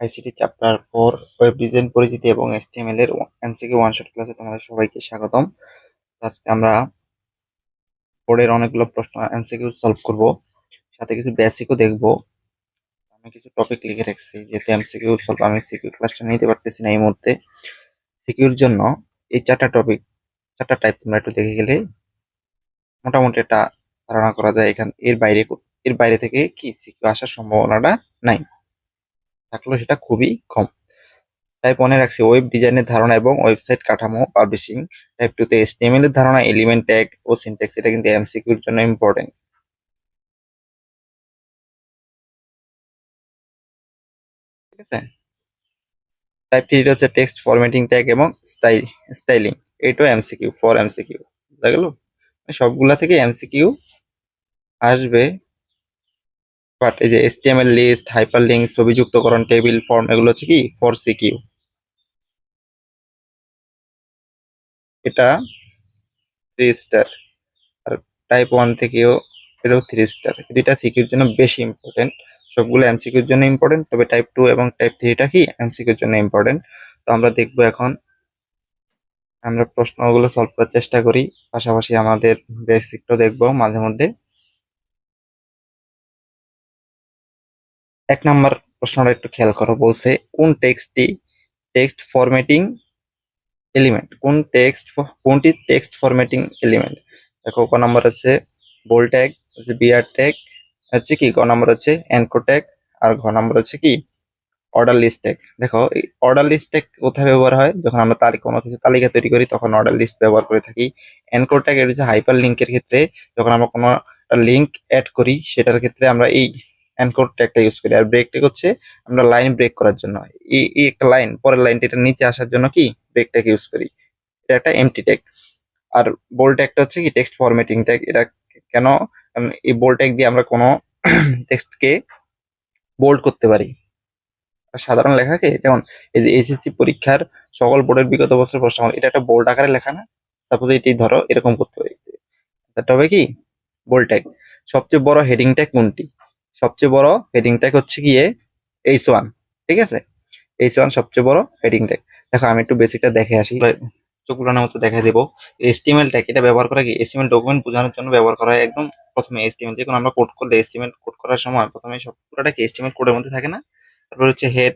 ICT chapter 4 web design পরিচিতি এবং HTML এর এমসিকিউ ওয়ান শট ক্লাসে তোমাদের সবাইকে স্বাগতম। আজকে আমরা বোর্ডের অনেকগুলো প্রশ্ন এমসিকিউ সলভ করব, সাথে কিছু বেসিকও দেখব। আমি কিছু টপিক লিখে রাখছি, যেহেতু এমসিকিউ সলভ আমি সিকিউ ক্লাসটা নিতে পারতেছি না এই মুহূর্তে। সিকিউর জন্য এই চারটা টপিক, চারটা টাইপ তোমরা একটু দেখে গেলে মোটামুটি একটা ধারণা করা যায়। এর বাইরে থেকে কি সিকিউ আসার সম্ভাবনাটা নাই, থাকলেও সেটা খুবই কম। টাইপ 1 এ রাখছি ওয়েব ডিজাইনের ধারণা এবং ওয়েবসাইট কাঠামো পাবলিশিং। টাইপ 2 তে HTML এর ধারণা, এলিমেন্ট ট্যাগ ও সিনট্যাক্স। এটা কিন্তু এমসিকিউর জন্য ইম্পর্টেন্ট, ঠিক আছে। টাইপ 3 হচ্ছে টেক্সট ফরম্যাটিং ট্যাগ এবং স্টাইলিং। এটাও এমসিকিউ, ফর এমসিকিউ। বুঝা গেল? সবগুলা থেকে এমসিকিউ আসবে, বাট এই যে HTML লিস্ট, হাইপারলিংক, ছবি যুক্তকরণ, টেবিল ফর্ম, এগুলো হচ্ছে কি ফর সিকিউ। এটা 3 স্টার। আর টাইপ 1 থেকেও এটাও 3 স্টার। এটা সিকিউর জন্য বেশি ইম্পর্টেন্ট। সবগুলো এমসিকিউর জন্য ইম্পর্টেন্ট, তবে টাইপ 2 এবং টাইপ 3টা কি এমসিকিউর জন্য ইম্পর্টেন্ট। তো আমরা দেখবো এখন, আমরা প্রশ্নগুলো সলভ করার চেষ্টা করি, পাশাপাশি আমাদের বেসিকটাও দেখবো মাঝে মধ্যে। 1 নাম্বার প্রশ্নটা একটু খেয়াল করো, বলছে কোন টেক্সট ফরম্যাটিং এলিমেন্ট, কোনটি টেক্সট ফরম্যাটিং এলিমেন্ট। দেখো ক নাম্বার আছে বোল্ড ট্যাগ, হচ্ছে বিআর ট্যাগ, হচ্ছে কি গ নাম্বার হচ্ছে অ্যানকর ট্যাগ, আর ঘ নাম্বার হচ্ছে কি অর্ডার লিস্ট ট্যাগ। দেখো এই অর্ডার লিস্ট ট্যাগ কোথায় ব্যবহার হয়? যখন আমরা কোনো কিছু তালিকা তৈরি করি তখন অর্ডার লিস্ট ব্যবহার করে থাকি। অ্যানকর ট্যাগ এর হচ্ছে হাইপার লিঙ্কের ক্ষেত্রে, যখন আমরা কোনো লিঙ্ক অ্যাড করি সেটার ক্ষেত্রে আমরা এই অ্যানকর ট্যাগটা ইউজ করি। আর ব্রেক ট্যাগ হচ্ছে আমরা লাইন ব্রেক করার জন্য, এই একটা লাইন পরের লাইনটা এটা নিচে আসার জন্য কি ব্রেক ট্যাগ ইউজ করি। এটা একটা এমটি ট্যাগ। আর বোল্ড ট্যাগটা হচ্ছে কি টেক্সট ফরম্যাটিং ট্যাগ। এটা কেন? কারণ এই বোল্ড ট্যাগ দিয়ে আমরা কোনো টেক্সটকে বোল্ড করতে পারি। সাধারণ লেখাকে, যেমন এই যে এসএসসি পরীক্ষার সকল বোর্ডের বিগত বছরের প্রশ্ন, এটা একটা বোল্ড আকারে লেখা না? সাপোজ এটি ধরো এরকম করতে পারি, এটা হবে কি বোল্ড ট্যাগ। সবচেয়ে বড় হেডিং ট্যাগ কোনটি? সবচেয়ে বড় হেডিং ট্যাগ হচ্ছে গিয়ে H1, ঠিক আছে। H1 সবচেয়ে বড় হেডিং ট্যাগ। দেখো আমি একটু বেসিকটা দেখে আসি, চোখ উড়ানোর মতো দেখাই দেবো। HTML ট্যাগ এটা ব্যবহার করা কি HTML ডকুমেন্ট বোঝানোর জন্য ব্যবহার করা হয়। একদম প্রথমে HTML যখন আমরা কোড করলে, HTML কোড করার সময় প্রথমে সব পুরোটা কি HTML কোডের মধ্যে থাকে না? তারপর হচ্ছে হেড,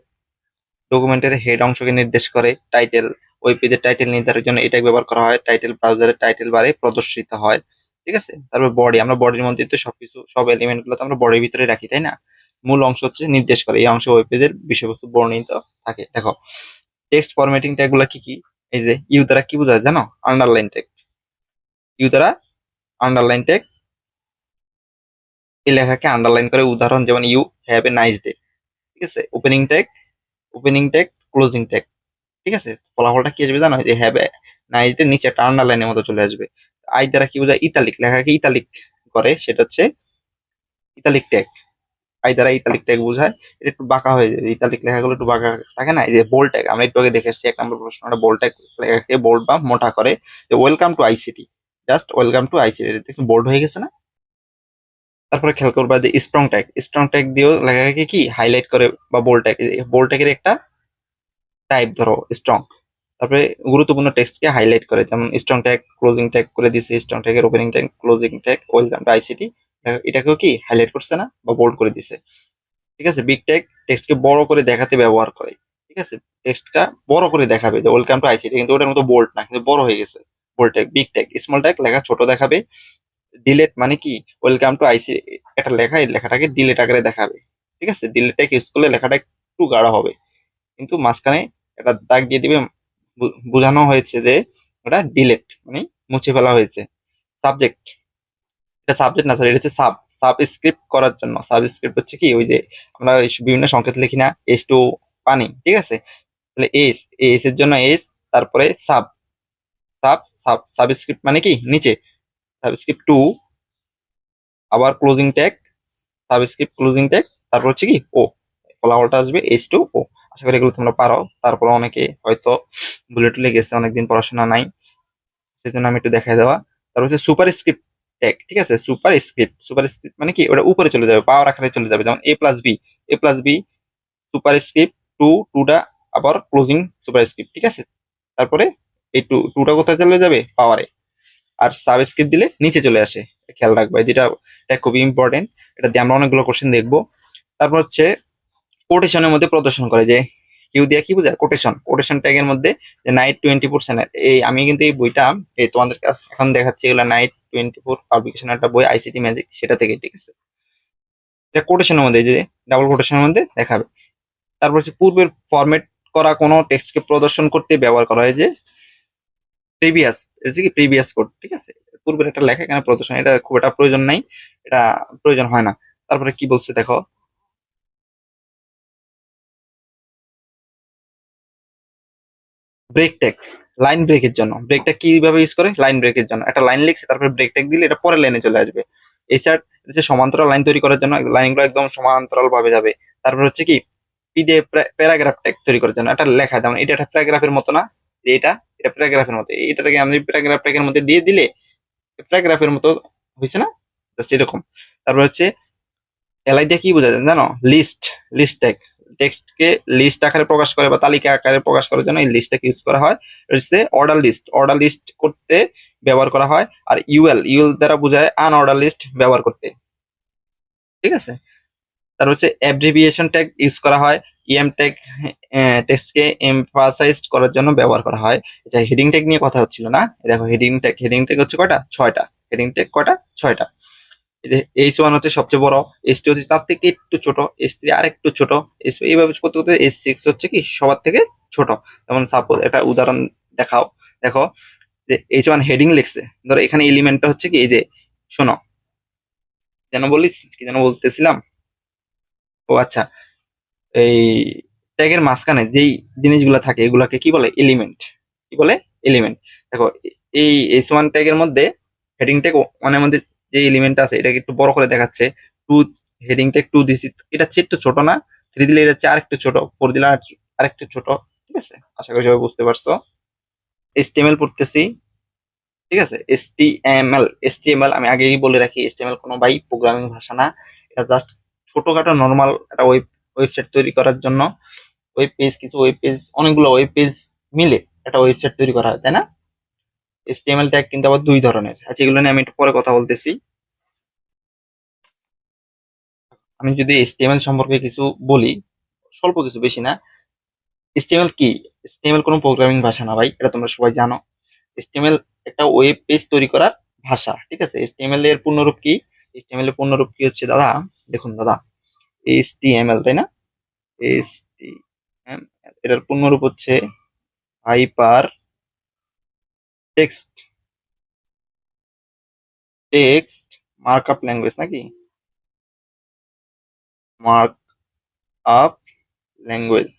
ডকুমেন্টের হেড অংশকে নির্দেশ করে। টাইটেল, ওই পেজের টাইটেল নির্ধারণের জন্য এটা ব্যবহার করা হয়। টাইটেল ব্রাউজারের টাইটেল বারে প্রদর্শিত হয়, ঠিক আছে। তারপর বডি, আমরা বডির মধ্যে তো সবকিছু, সব এলিমেন্ট গুলো তো আমরা বডির ভিতরে রাখি, তাই না? মূল অংশ হচ্ছে নির্দেশ করে, এই অংশে ওই পেজের বিষয়বস্তু বর্ণিত থাকে। দেখো টেক্সট ফরম্যাটিং ট্যাগ গুলা কি কি? এই যে ইউ দ্বারা কি বোঝায় জানো? Underline tag. ইউ দ্বারা আন্ডারলাইন ট্যাগ এই লেখাকে আন্ডারলাইন করে, উদাহরণ যেমন you have a nice day, ঠিক আছে। ওপেনিং ট্যাগ ক্লোজিং ট্যাগ, ঠিক আছে। ফলাফলটা কি আসবে জানো? যে হ্যাভ নাইস ডে নিচে একটা আন্ডারলাইনের মতো চলে আসবে। আই দ্বারা কি বোঝায়? ইতালিক, লেখাকে ইতালিক করে, সেটা হচ্ছে ইতালিক ট্যাগ। আই দ্বারা ইতালিক ট্যাগ বোঝায়। এটা একটু বাঁকা হয়ে যায়, ইতালিক লেখাগুলো একটু বাঁকা থাকে না? এই যে বোল্ড ট্যাগ, আমরা একটু আগে দেখে এসেছি 1 নম্বর প্রশ্নটা, বোল্ড ট্যাগ লেখাকে বোল্ড বা মোটা করে। যে welcome to ICT, just welcome to ICT, এটা দেখুন বোল্ড হয়ে গেছে না? তারপরে খেয়াল করবা যে স্ট্রং ট্যাগ দিয়েও লেখাকে কি হাইলাইট করে, বা বোল্ড ট্যাগের একটা টাইপ ধরো স্ট্রং। তারপরে গুরুত্বপূর্ণ টেক্সটকে হাইলাইট করে, যেমন স্ট্রং ট্যাগ ক্লোজিং ট্যাগ করে দিছে, স্ট্রং ট্যাগের opening tag closing tag welcome to ICT, এটাকেও কি হাইলাইট করছে না বা বোল্ড করে দিছে, ঠিক আছে। বিগ ট্যাগ টেক্সটকে বড় করে দেখাতে ব্যবহার করে, ঠিক আছে। টেক্সটটা বড় করে দেখাবে যে ওয়েলকাম টু আইসিটি, কিন্তু ওটার মতো বোল্ড না, কিন্তু বড় হয়ে গেছে। Bold tag. Big tag, small tag লেখা ছোট দেখাবে। ডিলেট মানে কি ওয়েলকাম টু আইসিটি, একটা লেখা এই লেখাটাকে ডিলেট আকারে দেখাবে, ঠিক আছে। ডিলেট ট্যাগ ইউজ করলে লেখাটা একটু গাঢ় হবে, কিন্তু মাঝখানে একটা দাগ দিয়ে দিবে, বোঝানো হয়েছে যে ওটা ডিলেট মানে মুছে ফেলা হয়েছে। সাবজেক্ট, এটা সাবজেক্ট না, সরি, এটা হচ্ছে সাবস্ক্রিপ্ট করার জন্য। সাবস্ক্রিপ্ট হচ্ছে কি ওই যে আমরা বিভিন্ন সংকেত লিখি না, এস টু পানি, ঠিক আছে। তাহলে এস এর জন্য এস, তারপরে সাবস্ক্রিপ্ট মানে কি নিচে, সাবস্ক্রিপ্ট টু, আবার closing tag, subscript closing tag, তারপর হচ্ছে কি ও, ফলাফলটা আসবে এস টু ও। আশা করি এগুলো তোমরা পারো। তারপর অনেকে হয়তো ভুলে টুলে গেছে, অনেকদিন পড়াশোনা নাই, সেজন্য আমি একটু দেখাই দেওয়া। তারপর হচ্ছে সুপার স্ক্রিপ্ট ট্যাগ, ঠিক আছে। সুপার স্ক্রিপ্ট মানে কি ওটা উপরে চলে যাবে, পাওয়ার আকারে চলে যাবে, যেমন এ প্লাস বি সুপার স্ক্রিপ্ট টুটা আবার ক্লোজিং সুপারস্ক্রিপ্ট, ঠিক আছে। তারপরে এই টুটা কোথায় চলে যাবে, পাওয়ারে, আর সাবস্ক্রিপ্ট দিলে নিচে চলে আসে। খেয়াল রাখবে, যেটা এটা খুবই ইম্পর্টেন্ট, এটা দিয়ে আমরা অনেকগুলো কোশ্চেন দেখবো। তারপর হচ্ছে কোটেশনের মধ্যে প্রদর্শন করে, যে কিউ দিয়ে কি বোঝায়, কোটেশন, কোটেশন ট্যাগের মধ্যে যে নাইট 24/7, এই আমি কিন্তু এই বইটা এই তোমাদের এখন দেখাচ্ছি, এগুলো নাইট 24 পাবলিকেশন একটা বই, আইসিটি ম্যাজিক, সেটা থেকে, ঠিক আছে। এটা কোটেশনের মধ্যে, যে ডাবল কোটেশনের মধ্যে দেখাবে। তারপর হচ্ছে পূর্বের ফরম্যাট করা কোনো টেক্সটকে প্রদর্শন করতে ব্যবহার করা হয় যে প্রিভিয়াস, এটা হচ্ছে কি প্রিভিয়াস কোড, ঠিক আছে। পূর্বের একটা লেখা এখানে প্রদর্শন, এটা খুব একটা প্রয়োজন নাই, এটা প্রয়োজন হয় না। তারপরে কি বলছে দেখো, ব্রেক ট্যাগ, লাইন ব্রেকের জন্য। ব্রেক ট্যাগ কিভাবে ইউজ করে, লাইন ব্রেকের জন্য। একটা লাইন লিখছে, তারপরে ব্রেক ট্যাগ দিলে এটা পরের লাইনে চলে আসবে। এই চার্ট হচ্ছে সমান্তরাল লাইন তৈরি করার জন্য, লাইনগুলো একদম সমান্তরাল ভাবে যাবে। তারপর হচ্ছে কি পিডিএফ প্যারাগ্রাফ ট্যাগ তৈরি করার জন্য, একটা লেখা, যেমন এটা একটা প্যারাগ্রাফের মতো না, যে এটা এটা প্যারাগ্রাফের মতো, এটাকে আমি প্যারাগ্রাফ ট্যাগের মধ্যে দিয়ে দিলে প্যারাগ্রাফের মতো হয়েছে না, জাস্ট এরকম। তারপর হচ্ছে এলআই দিয়ে কি বোঝা যায় জানো, লিস্ট, লিস্ট ট্যাগ, টেক্সটকে লিস্ট আকারে প্রকাশ করে বা তালিকা আকারে প্রকাশ করার জন্য এই লিস্টটাকে ইউজ করা হয়। হচ্ছে অর্ডার লিস্ট, অর্ডার লিস্ট করতে ব্যবহার করা হয়। আর ইউএল, ইউএল দ্বারা বোঝায় আনঅর্ডার লিস্ট ব্যবহার করতে, ঠিক আছে। তারপর হচ্ছে অ্যাব্রিভিয়েশন ট্যাগ ইউজ করা হয়। ইএম ট্যাগ টেক্সটকে এমফাসাইজ করার জন্য ব্যবহার করা হয়। এটা হেডিং ট্যাগ নিয়ে কথা হচ্ছিল না, দেখো হেডিং ট্যাগ, হেডিং ট্যাগ হচ্ছে কয়টা, 6টা। হেডিং ট্যাগ কয়টা, 6টা। এইচ 1 হচ্ছে সবচেয়ে বড়, এইচ 2 হচ্ছে তার থেকে একটু ছোট, এইচ 3 আর একটু ছোট, এইভাবে করতে করতে এইচ 6 হচ্ছে কি সবার থেকে ছোট। যেমন সাপোজ একটা উদাহরণ দেখাও, দেখো যে এইচ 1 হেডিং লিখছে, ধরো এখানে এলিমেন্টটা হচ্ছে কি এই যে, শোনো, যেন বলিস কি যেন বলতেছিলাম, ও আচ্ছা, এই ট্যাগের মাঝখানে যেই জিনিসগুলো থাকে এগুলাকে কি বলে, এলিমেন্ট, কি বলে, এলিমেন্ট। দেখো এই এইচ 1 ট্যাগের মধ্যে হেডিং ট্যাগ ওয়ানের মধ্যে যে এলিমেন্ট আছে এটাকে একটু বড় করে দেখাচ্ছে, টু, হেডিং ট্যাগ 2 দিছি, এটা হচ্ছে একটু ছোট না, 3 দিলে এটা হচ্ছে আরেকটু ছোট, 4 দিলে আরেকটু ছোট, ঠিক আছে। আশা করি সবাই বুঝতে পারছো। এইচটিএমএল পড়তেছি, ঠিক আছে। এইচটিএমএল আমি আগেই বলে রাখি, এইচটিএমএল কোনো ভাই প্রোগ্রামিং ভাষা না, এটা জাস্ট ছোটখাটো নর্মাল একটা ওয়েবসাইট তৈরি করার জন্য, ওয়েব পেজ, কিছু ওয়েব পেজ, অনেকগুলো ওয়েব পেজ মিলে একটা ওয়েবসাইট তৈরি করা হয়, তাই না। এইচটিএমএল ট্যাগ কিন্তু আবার 2 ধরনের আছে, এগুলো নিয়ে আমি একটু পরে কথা বলতেছি। আমি যদি এইচটিএমএল সম্পর্কে কিছু বলি, স্বল্প কিছু, বেশি না। এইচটিএমএল কি, এইচটিএমএল কোনো প্রোগ্রামিং ভাষা না ভাই, এটা তোমরা সবাই জানো। এইচটিএমএল একটা ওয়েব পেজ তৈরি করার ভাষা, ঠিক আছে। এইচটিএমএল এর পূর্ণরূপ কি, এইচটিএমএল এর পূর্ণরূপ কি হচ্ছে দাদা, দেখুন দাদা, এইচটিএমএল, তাই না, এইচটিএমএল, এটার পূর্ণরূপ হচ্ছে hyper text, text markup language, নাকি markup language,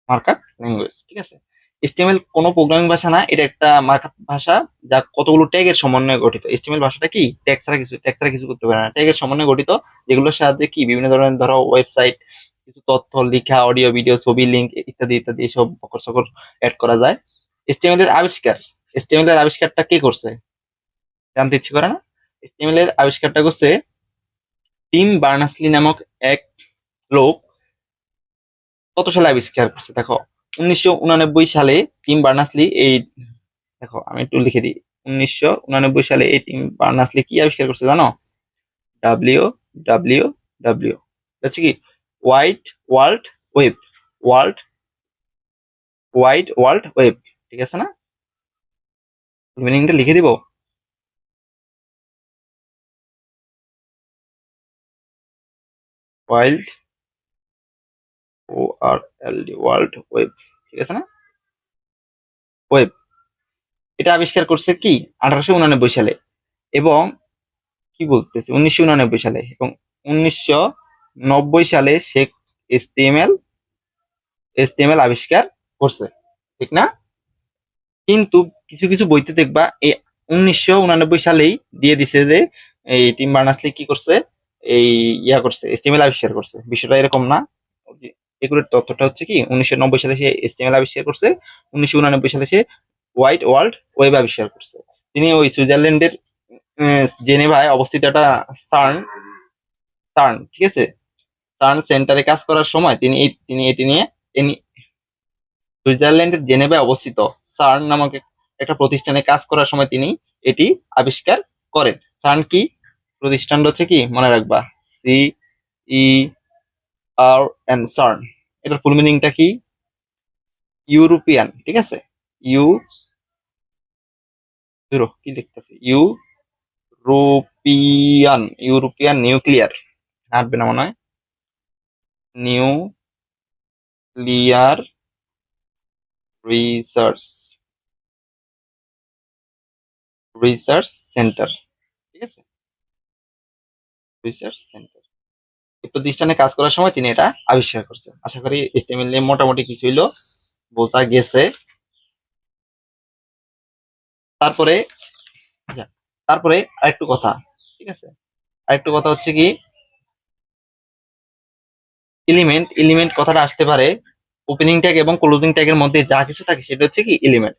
markup language, ঠিক আছে। এইচটিএমএল কোনো প্রোগ্রামিং ভাষা না, এটা একটা মার্কআপ ভাষা, যা কতগুলো ট্যাগের সমন্বয়ে গঠিত। এইচটিএমএল ভাষাটা কি, ট্যাগ ছাড়া কিছু করতে পারে না, ট্যাগের সমন্বয়ে গঠিত, যেগুলোর সাহায্যে কি বিভিন্ন ধরনের, ধরো ওয়েবসাইট, কিছু তথ্য লেখা, অডিও, ভিডিও, ছবি, লিঙ্ক ইত্যাদি ইত্যাদি এসব বকর সকর অ্যাড করা যায়। এইচটিএমএল এর আবিষ্কার, এইচটিএমএল এর আবিষ্কারটা কে করছে, জানতে ইচ্ছে করে না। এইচটিএমএল এর আবিষ্কারটা করছে টিম বার্নার্স-লি নামক এক লোক। কত সালে আবিষ্কার করছে দেখো, 1989 সালে টিম বার্নার্স-লি এই, দেখো আমি একটু লিখে দিই, 1989 সালে এই টিম বার্নার্স-লি কি আবিষ্কার করছে জানো, ডাব্লিউ ডাব্লিউ ডাব্লিউ, হচ্ছে কি wide world web, world wide world web, ঠিক আছে না, মিনিংটা লিখে দিব, ওয়াইল্ড, ORLD, ওয়ার্ল্ড ওয়েব, ঠিক আছে না, ওয়েব। এটা আবিষ্কার করছে কি 1889 সালে, এবং কি বলতেছে 1989 সালে, এবং 1990 সালে সে এইচটিএমএল এইচটিএমএল আবিষ্কার করছে, ঠিক না। কিন্তু কিছু কিছু বইতে দেখবা এই 1989 সালেই দিয়ে দিছে যে এই টিম বার্নার্স-লি কি করছে, এই করছে, এইচটিএমএল আবিষ্কার করছে, বিষয়টা এরকম না। এগুলোর তথ্যটা হচ্ছে কি 1990 সালে সে এইচটিএমএল আবিষ্কার করছে, 1989 সালে সে হোয়াইট ওয়ার্ল্ড ওয়েব আবিষ্কার করছে। তিনি ওই সুইজারল্যান্ডের জেনেভায় অবস্থিত একটা সার্ন সার্ন, ঠিক আছে, সার্ন সেন্টারে কাজ করার সময় তিনি এটি নিয়ে সুইজারল্যান্ডের জেনেভায় অবস্থিত সার্ন নামক একটা প্রতিষ্ঠানে কাজ করার সময় তিনি এটি আবিষ্কার করেন। সার্ন কি প্রতিষ্ঠানটা হচ্ছে কি মনে রাখবা, CERN, সার্ন। এটার ফুল মিনিংটা কি? ইউরোপিয়ান, ঠিক আছে, ইউ কি লিখতেছে, ইউরোপিয়ান নিউক্লিয়ার, আসবে না মনে হয়, নিউক্লিয়ার রিসার্চ রিসার্চ সেন্টার, ঠিক আছে, রিসার্চ সেন্টার। এই প্রতিষ্ঠানে কাজ করার সময় তিনি এটা আবিষ্কার করছেন। আশা করি HTML নিয়ে মোটামুটি কিছু হইলো বোঝা গেছে। তারপরে আচ্ছা, তারপরে আরেকটু কথা, ঠিক আছে, আরেকটু কথা হচ্ছে কি এলিমেন্ট কথাটা আসতে পারে ওপেনিং ট্যাগ এবং ক্লোজিং ট্যাগের মধ্যে যা কিছু থাকে সেটা হচ্ছে কি এলিমেন্ট।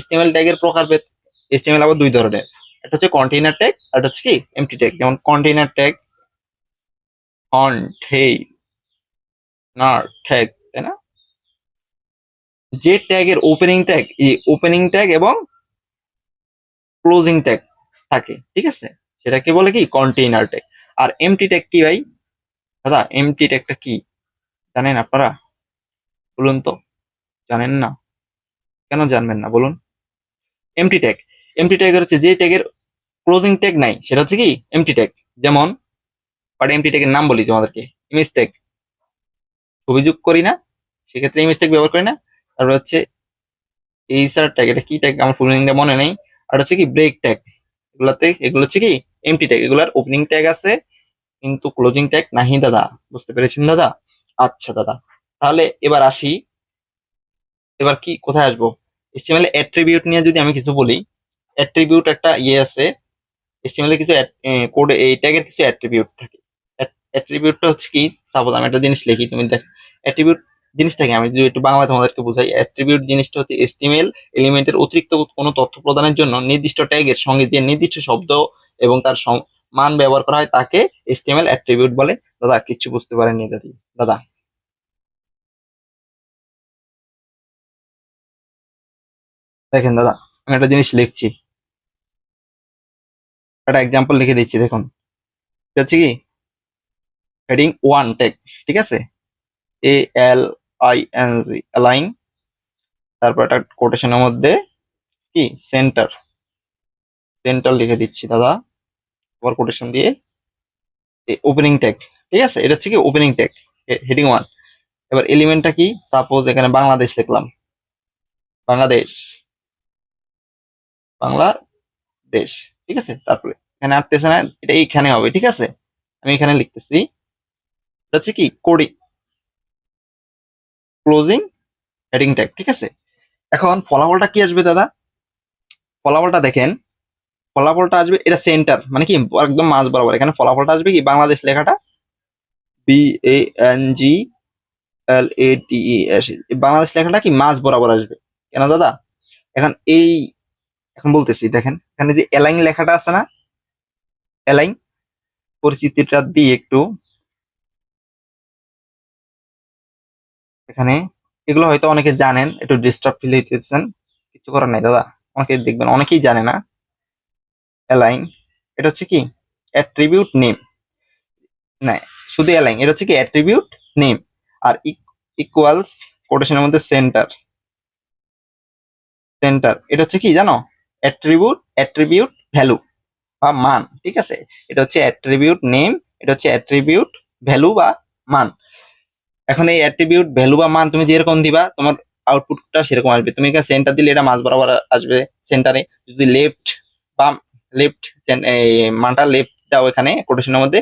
HTML ট্যাগের প্রকারভেদ, HTML আবার দুই ধরনের, একটা হচ্ছে কন্টেইনার ট্যাগ আর একটা হচ্ছে কি এমটি ট্যাগ। যেমন কন্টেইনার ট্যাগ, তাই না, যে ট্যাগের ওপেনিং ট্যাগ এবং ক্লোজিং ট্যাগ থাকে, ঠিক আছে, সেটাকে বলে কি কন্টেইনার ট্যাগ। আর এমটি ট্যাগ কি ভাই? দাদা এমটি ট্যাগটা কি জানেন আপনারা? বলুন তো, জানেন না? কেন জানবেন না বলুন? এমটি ট্যাগ, এমটি ট্যাগের হচ্ছে যে ট্যাগের ক্লোজিং ট্যাগ নাই সেটা হচ্ছে কি এমটি ট্যাগ। যেমন এমটি ট্যাগের নাম বলি তোমাদেরকে, ইমেজ ট্যাগ, অভিযোগ করি না সেক্ষেত্রে ইমেজ ট্যাগ ব্যবহার করি না। তারপর হচ্ছে এইচআর ট্যাগ, এটা কি ট্যাগ আমার ফুল মিনিংটা মনে নেই। আর হচ্ছে কি ব্রেক ট্যাগ, এগুলো হচ্ছে কি এমটি ট্যাগ, এগুলার ওপেনিং ট্যাগ আছে কিন্তু ক্লোজিং ট্যাগ নাহি দাদা। বুঝতে পেরেছেন দাদা? আচ্ছা দাদা, তাহলে এবার আসি, এবার কি কোথায় আসবো? HTML অ্যাট্রিবিউট নিয়ে যদি আমি কিছু বলি, অ্যাট্রিবিউট একটা আছে, HTML এর কিছু কোডে এই ট্যাগের কিছু অ্যাট্রিবিউট থাকে। অ্যাট্রিবিউটটা হচ্ছে কি, সাপোজ আমি একটা জিনিস লিখি, তুমি দেখ অ্যাট্রিবিউট জিনিসটাকে আমি যদি একটু বাংলা তোমাদেরকে বোঝাই, অ্যাট্রিবিউট জিনিসটা হচ্ছে HTML এলিমেন্টের অতিরিক্ত কোনো তথ্য প্রদানের জন্য নির্দিষ্ট ট্যাগের সঙ্গে যে নির্দিষ্ট শব্দ এবং তার মান ব্যবহার করা হয় তাকে HTML অ্যাট্রিবিউট বলে। দাদা কিচ্ছু বুঝতে পারেননি দাদি, দাদা দেখেন দাদা, আমি একটা জিনিস লিখছি, একটা এক্সাম্পল লিখে দিচ্ছি, দেখুন এটা হচ্ছে কি হেডিং 1 ট্যাগ, ঠিক আছে, ALING, অ্যালাইন, তারপর একটা কোটেশনের মধ্যে কি সেন্টার, সেন্টার লিখে দিচ্ছি দাদা, আবার কোটেশন দিয়ে ওপেনিং ট্যাগ, ঠিক আছে, এটা হচ্ছে কি ওপেনিং ট্যাগ, হেডিং 1। এবার এলিমেন্টটা কি, সাপোজ এখানে বাংলাদেশ লিখলাম, বাংলাদেশ, বাংলাদেশ, ঠিক আছে, তারপরে এখানে আসতেছে না, এটা এইখানে হবে, ঠিক আছে, আমি এখানে লিখতেছি, এটা হচ্ছে কি ক্লোজিং হেডিং ট্যাগ, ঠিক আছে। এখন ফলাফলটা কি আসবে দাদা? ফলাফলটা দেখেন, ফলাফলটা আসবে এটা সেন্টার মানে কি একদম মাঝ বরাবর, এখানে ফলাফলটা আসবে কি বাংলাদেশ লেখাটা BANGLADES, বাংলাদেশ লেখাটা কি মাঝ বরাবর আসবে। কেন দাদা? এখন এখন বলতেছি, দেখেন এখানে যে অ্যালাইন লেখাটা আছে না, অ্যালাইন, পরিচিতিটা দিই একটু, এখানে এগুলো হয়তো অনেকে জানেন, একটু ডিস্টার্ব ফিল হইতেছেন, কিছু করার নাই দাদা, অনেকে দেখবেন অনেকেই জানে না অ্যালাইন, এটা হচ্ছে কি অ্যাট্রিবিউট নেম, না শুধু অ্যালাইন, এটা হচ্ছে কি অ্যাট্রিবিউট নেম। আর ইকুয়ালস কোটেশনের মধ্যে সেন্টার, এটা হচ্ছে কি জানো, অ্যাট্রিবিউট ভ্যালু বা মান, ঠিক আছে, এটা হচ্ছে অ্যাট্রিবিউট নেম, এটা হচ্ছে অ্যাট্রিবিউট ভ্যালু বা মান। এখন এই অ্যাট্রিবিউট ভ্যালু বা মান তুমি যেরকম দিবা তোমার আউটপুটটা সেরকম আসবে। তুমি এখানে সেন্টার দিলে এটা মাঝ বরাবর আসবে সেন্টারে, যদি বাম লেফট মানটা লেফট দাও এখানে কোটেশনের মধ্যে,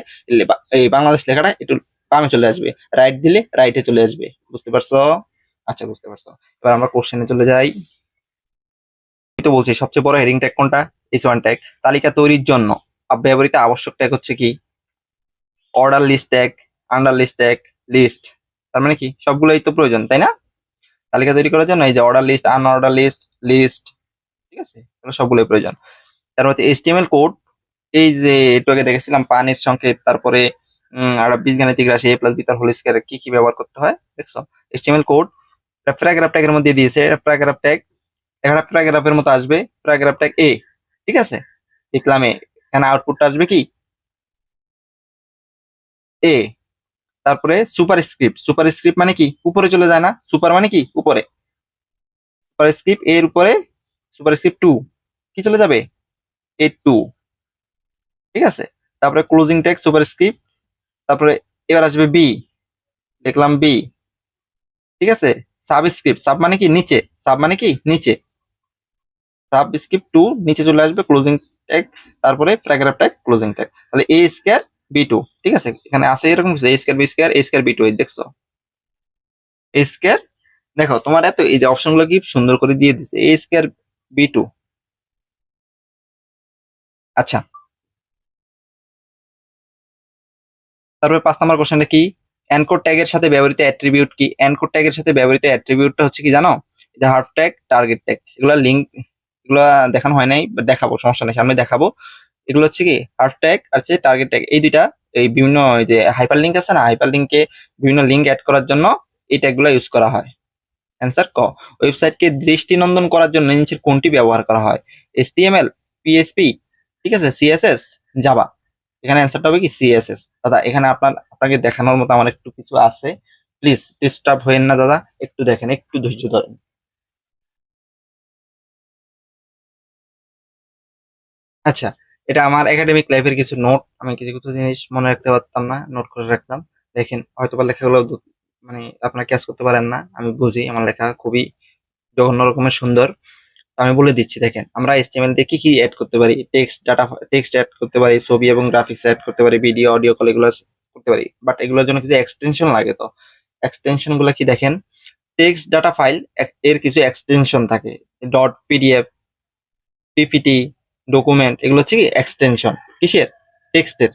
এই বাংলাদেশ লেখাটা একটু বামে চলে আসবে, রাইট দিলে রাইটে চলে আসবে। বুঝতে পারছো? আচ্ছা বুঝতে পারছো। এবার আমরা কোশ্চেনে চলে যাই। তো বলছি সবচেয়ে বড় হেডিং ট্যাগ কোনটা? H1 tag. তালিকা তৈরির জন্য ব্যবহৃত আবশ্যক ট্যাগ হচ্ছে কি order list tag, under list tag, list, তার মানে কি সবগুলোই তো প্রয়োজন তাই না তালিকা তৈরি করার জন্য? এই যে order list, unorder list, list, ঠিক আছে, এগুলো সবগুলোই প্রয়োজন। তারপর হচ্ছে HTML কোড, এই যে একটু আগে দেখেছিলাম পানির সংকেত, তারপরে আর বীজগাণিতিক রাশি a প্লাস বি তার হোল স্কয়ার কি কি ব্যবহার করতে হয় দেখছো। HTML কোড প্যারাগ্রাফ ট্যাগের মধ্যে দিয়েছে, প্যারাগ্রাফ ট্যাগ একটা প্যারাগ্রাফের মতো আসবে, প্যারাগ্রাফ ট্যাগ এ, ঠিক আছে, লিখলাম এ, এখানে আউটপুটটা আসবে কি এ। তারপরে সুপার স্ক্রিপ্ট মানে কি উপরে চলে যায় না, সুপার মানে কি উপরে, সুপার স্ক্রিপ্ট এর উপরে সুপার স্ক্রিপ্ট টু কি চলে যাবে এ টু, ঠিক আছে। তারপরে ক্লোজিং ট্যাগ সুপার স্ক্রিপ্ট, তারপরে এবার আসবে বি, লিখলাম বি, ঠিক আছে। সাবস্ক্রিপ্ট, সাব মানে কি নিচে, সাব মানে কি নিচে, সাবস্ক্রিপ্ট টু নিচে চলে আসবে ক্লোজিং ট্যাগ, তারপরে প্যারাগ্রাফ ট্যাগ ক্লোজিং ট্যাগ, তাহলে এ স্কয়ার বি টু, ঠিক আছে। এখানে আছে এরকম এ স্কয়ার বি স্কয়ার এ স্কয়ার বি টু, দেখছো এ স্কয়ার, দেখো তোমার এত এই যে অপশন গুলো কি সুন্দর করে দিয়ে দিচ্ছে, এ স্কয়ার বি টু। আচ্ছা, তারপরে 5 নম্বর কোশ্চেনটা কি, এনকোড ট্যাগের সাথে ব্যবহৃত অ্যাট্রিবিউট কি। এনকোড ট্যাগের সাথে ব্যবহৃত অ্যাট্রিবিউটটা হচ্ছে কি জানো, যে হার্ফ ট্যাগ টার্গেট ট্যাগ, এগুলা লিঙ্ক, এগুলা দেখানো হয় নাই, but দেখাবো, সমস্যা নেই, সামনে দেখাবো। এগুলো হচ্ছে কি হার্ফ ট্যাগ আর হচ্ছে টার্গেট ট্যাগ, এই দুইটা এই বিভিন্ন এই যে হাইপার লিঙ্ক আছে না, হাইপার লিঙ্কে বিভিন্ন লিঙ্ক অ্যাড করার জন্য এই ট্যাগগুলো ইউজ করা হয়। অ্যান্সার ক। ওয়েবসাইটকে দৃষ্টিনন্দন করার জন্য নিচের কোনটি ব্যবহার করা হয়, HTML, PHP, ঠিক আছে, CSS, জাভা। এখানে অ্যান্সারটা হবে কি CSS। দাদা এখানে আপনাকে দেখানোর মতো আমার একটু কিছু আছে, প্লিজ ডিস্টার্ব হয়েন না দাদা, একটু দেখেন, একটু ধৈর্য ধরেন। আচ্ছা, এটা আমার একাডেমিক লাইফের কিছু নোট, আমি কিছু কিছু জিনিস মনে রাখতে পারতাম না, নোট করে রাখতাম। দেখেন হয়তো বা লেখাগুলো মানে আপনারা ক্যাচ করতে পারেন না, আমি বুঝি আমার লেখা খুবই জঘন্য রকমের সুন্দর। তো আমি বলে দিচ্ছি, দেখেন আমরা HTML দিয়ে কি কি অ্যাড করতে পারি, টেক্সট অ্যাড করতে পারি, ছবি এবং গ্রাফিক্স অ্যাড করতে পারি, ভিডিও অডিও কল এগুলো করতে পারি, বাট এগুলোর জন্য কিছু এক্সটেনশন লাগে। তো এক্সটেনশন গুলো কি দেখেন, টেক্সট ডাটা ফাইল এর কিছু এক্সটেনশন থাকে, ডট পিডিএফ, পিপিটি, ডকুমেন্ট, এগুলো হচ্ছে কি এক্সটেনশন কিসের, টেক্সটের।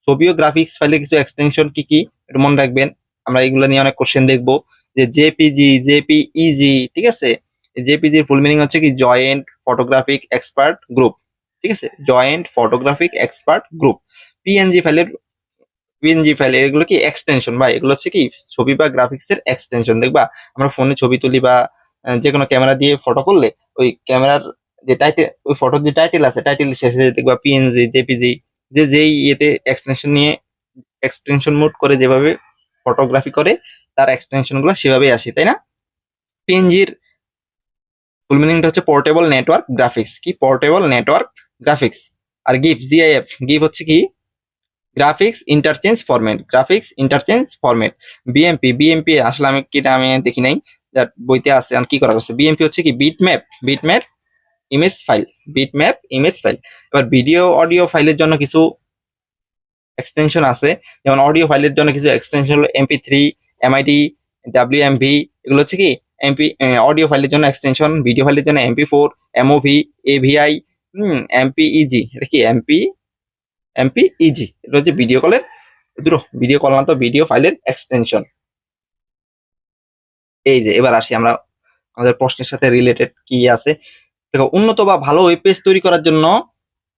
ছবি ও গ্রাফিক্স ফাইলে কিছু এক্সটেনশন কি কি একটু মনে রাখবেন, আমরা এগুলো নিয়ে অনেক কোশ্চেন দেখবো। যে জেপিজি, জেপিইজি, ঠিক আছে, জেপিজির ফুল মিনিং হচ্ছে কি জয়েন্ট ফটোগ্রাফিক এক্সপার্ট গ্রুপ, ঠিক আছে, joint photographic expert group. PNG ফাইলের পিএনজি ফাইল এগুলো কি এক্সটেনশন, বা এগুলো হচ্ছে কি ছবি বা গ্রাফিক্স এর এক্সটেনশন। দেখবা আমরা ফোনে ছবি তুলি বা যে কোনো ক্যামেরা দিয়ে ফটো করলে ওই ক্যামেরার যে টাইটেল, ওই ফটোর যে টাইটেল আছে, টাইটেল শেষে দেখবা পিএনজি, জেপিজি, যে যেই ইয়েতে এক্সটেনশন নিয়ে এক্সটেনশন মোড করে যেভাবে ফটোগ্রাফি করে তার এক্সটেনশন গুলো সেভাবেই আসে, তাই না। পিএনজির ফুল মিনিংটা হচ্ছে পোর্টেবল নেটওয়ার্ক গ্রাফিক্স, কি পোর্টেবল নেটওয়ার্ক গ্রাফিক্স। আর গিফ, জিআইএফ, গিফ হচ্ছে কি graphics interchange format, graphics interchange format. BMP আসলে আমি কিটা আমি দেখি নাই, যার বইতে আছে আর কি করা হচ্ছে। বিএমপি হচ্ছে কি bitmap image file, bitmap image file. এবার ভিডিও অডিও ফাইলের জন্য কিছু এক্সটেনশন আছে, যেমন অডিও ফাইলের জন্য কিছু এক্সটেনশন হলো MP3, MID, WMV, এগুলো হচ্ছে কি এমপি অডিও ফাইলের জন্য এক্সটেনশন। ভিডিও ফাইলের জন্য MP4, MOV, AVI, MPEG, এটা কি MPEG, এটা হচ্ছে ভিডিও কলের, দুটো ভিডিও কল না তো ভিডিও ফাইলের এক্সটেনশন। এই যে এবার আসি আমরা আমাদের প্রশ্নের সাথে রিলেটেড কি আছে। দেখো, উন্নত বা ভালো ওয়েব পেজ তৈরি করার জন্য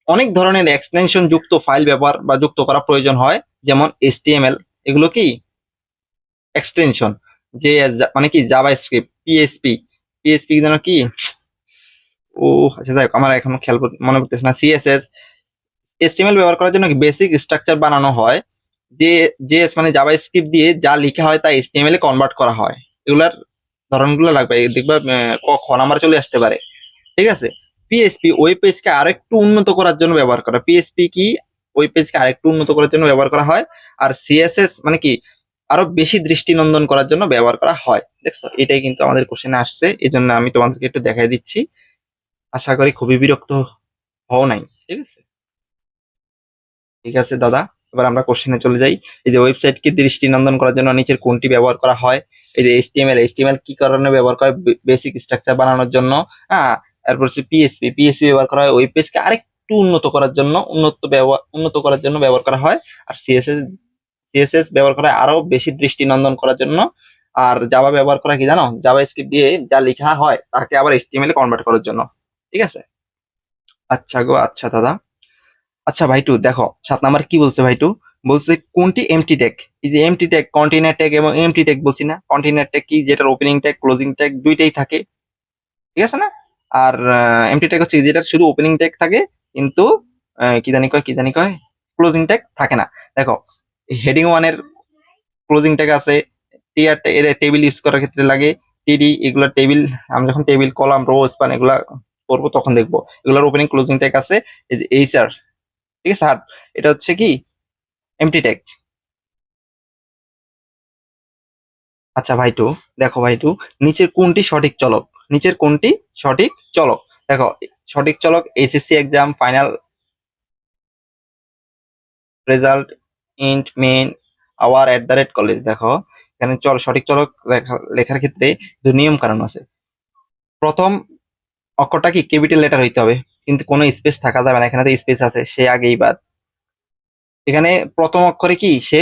অনেক ধরনের এক্সটেনশন যুক্ত ফাইল ব্যবহার বা যুক্ত করা প্রয়োজন হয়, যেমন HTML, এগুলো কি এক্সটেনশন। যে মানে কি জাভা স্ক্রিপ্ট, পিএসপি যেন কি, ও আচ্ছা যাই হোক, আমার এখন খেয়াল মনে পড়তেছে না। CSS, HTML ব্যবহার করার জন্য বেসিক স্ট্রাকচার বানানো হয়, যে জেএস মানে জাভা স্ক্রিপ্ট দিয়ে যা লেখা হয় তা HTML এ কনভার্ট করা হয়। এগুলার ধরনগুলো লাগবে, দেখবা খ নাম্বার চলে আসতে পারে, ঠিক আছে। পিএসপি ওয়েব পেজকে আরেকটু উন্নত করার জন্য ব্যবহার করা, পিএসপি কি ওয়েব পেজকে আরেকটু উন্নত করার জন্য ব্যবহার করা হয়। আর সিএসএস মানে কি আরো বেশি দৃষ্টিনন্দন করার জন্য ব্যবহার করা হয়, দেখছো, এটাই কিন্তু আমাদের কোশ্চেনে আসছে, এই জন্য আমি তোমাদেরকে একটু দেখাই দিচ্ছি। আশা করি খুবই বিরক্ত হও নাই, ঠিক আছে। ঠিক আছে দাদা, এবার আমরা কোশ্চেনে চলে যাই। এই যে ওয়েবসাইটকে দৃষ্টিনন্দন করার জন্য নিচের কোনটি ব্যবহার করা হয়। এই যে এইচটিএমএল কি কারণে ব্যবহার করা হয়, বেসিক স্ট্রাকচার বানানোর জন্য। হ্যাঁ, তারপর হচ্ছে পিএসপি ব্যবহার করা হয় ওয়েব পেজকে আরেকটু উন্নত করার জন্য, উন্নত করার জন্য ব্যবহার করা হয়। আর সিএসএস ব্যবহার করা হয় আরো বেশি দৃষ্টিনন্দন করার জন্য। আর জাভা ব্যবহার করা কি জানো, জাভা স্ক্রিপ্ট দিয়ে যা লেখা হয় তাকে আবার এইচটিএমএল এ কনভার্ট করার জন্য, ঠিক আছে। আচ্ছা গো, আচ্ছা দাদা, আচ্ছা ভাই টু দেখো 7 নাম্বার কি বলছে ভাই টু, বলছে কোনটি এমটি ট্যাগ। এই যে এমটি ট্যাগ, কন্টেইনার ট্যাগ এবং এমটি ট্যাগ বলছি না, কন্টেইনার ট্যাগ কি, যেটার ওপেনিং ট্যাগ ক্লোজিং ট্যাগ দুইটাই থাকে, ঠিক আছে না? আর এমটি ট্যাগ হচ্ছে যেটা শুধু ওপেনিং ট্যাগ থাকে, কিন্তু কি জানি কয় ক্লোজিং ট্যাগ থাকে না। দেখো হেডিং ওয়ানের ক্লোজিং ট্যাগ আছে, টিআর এর টেবিল ইউজ করার ক্ষেত্রে লাগে, টিডি এগুলা টেবিল, আমরা যখন টেবিল কলাম রো স্পান এগুলা করবো তখন দেখবো এগুলার ওপেনিং ক্লোজিং ট্যাগ আছে। এই যে এইচআর, ঠিক আছে, আর এটা হচ্ছে কি এমটি ট্যাগ। আচ্ছা ভাই টু দেখো ভাই টু, নিচের কোনটি সঠিক চলক, নিচের কোনটি সঠিক চলক? দেখো সঠিক চলক HSC exam, final result, int, men, hour, @ college. দেখো এখানে সঠিক চলক লেখার ক্ষেত্রে যে নিয়ম কারণ আছে। প্রথম অক্ষরটা কি ক্যাপিটাল লেটার হইতে হবে, কিন্তু কোনো স্পেস থাকা যাবে না, এখানে তো স্পেস আছে, সে আগেই বাদ। এখানে প্রথম অক্ষরে কি সে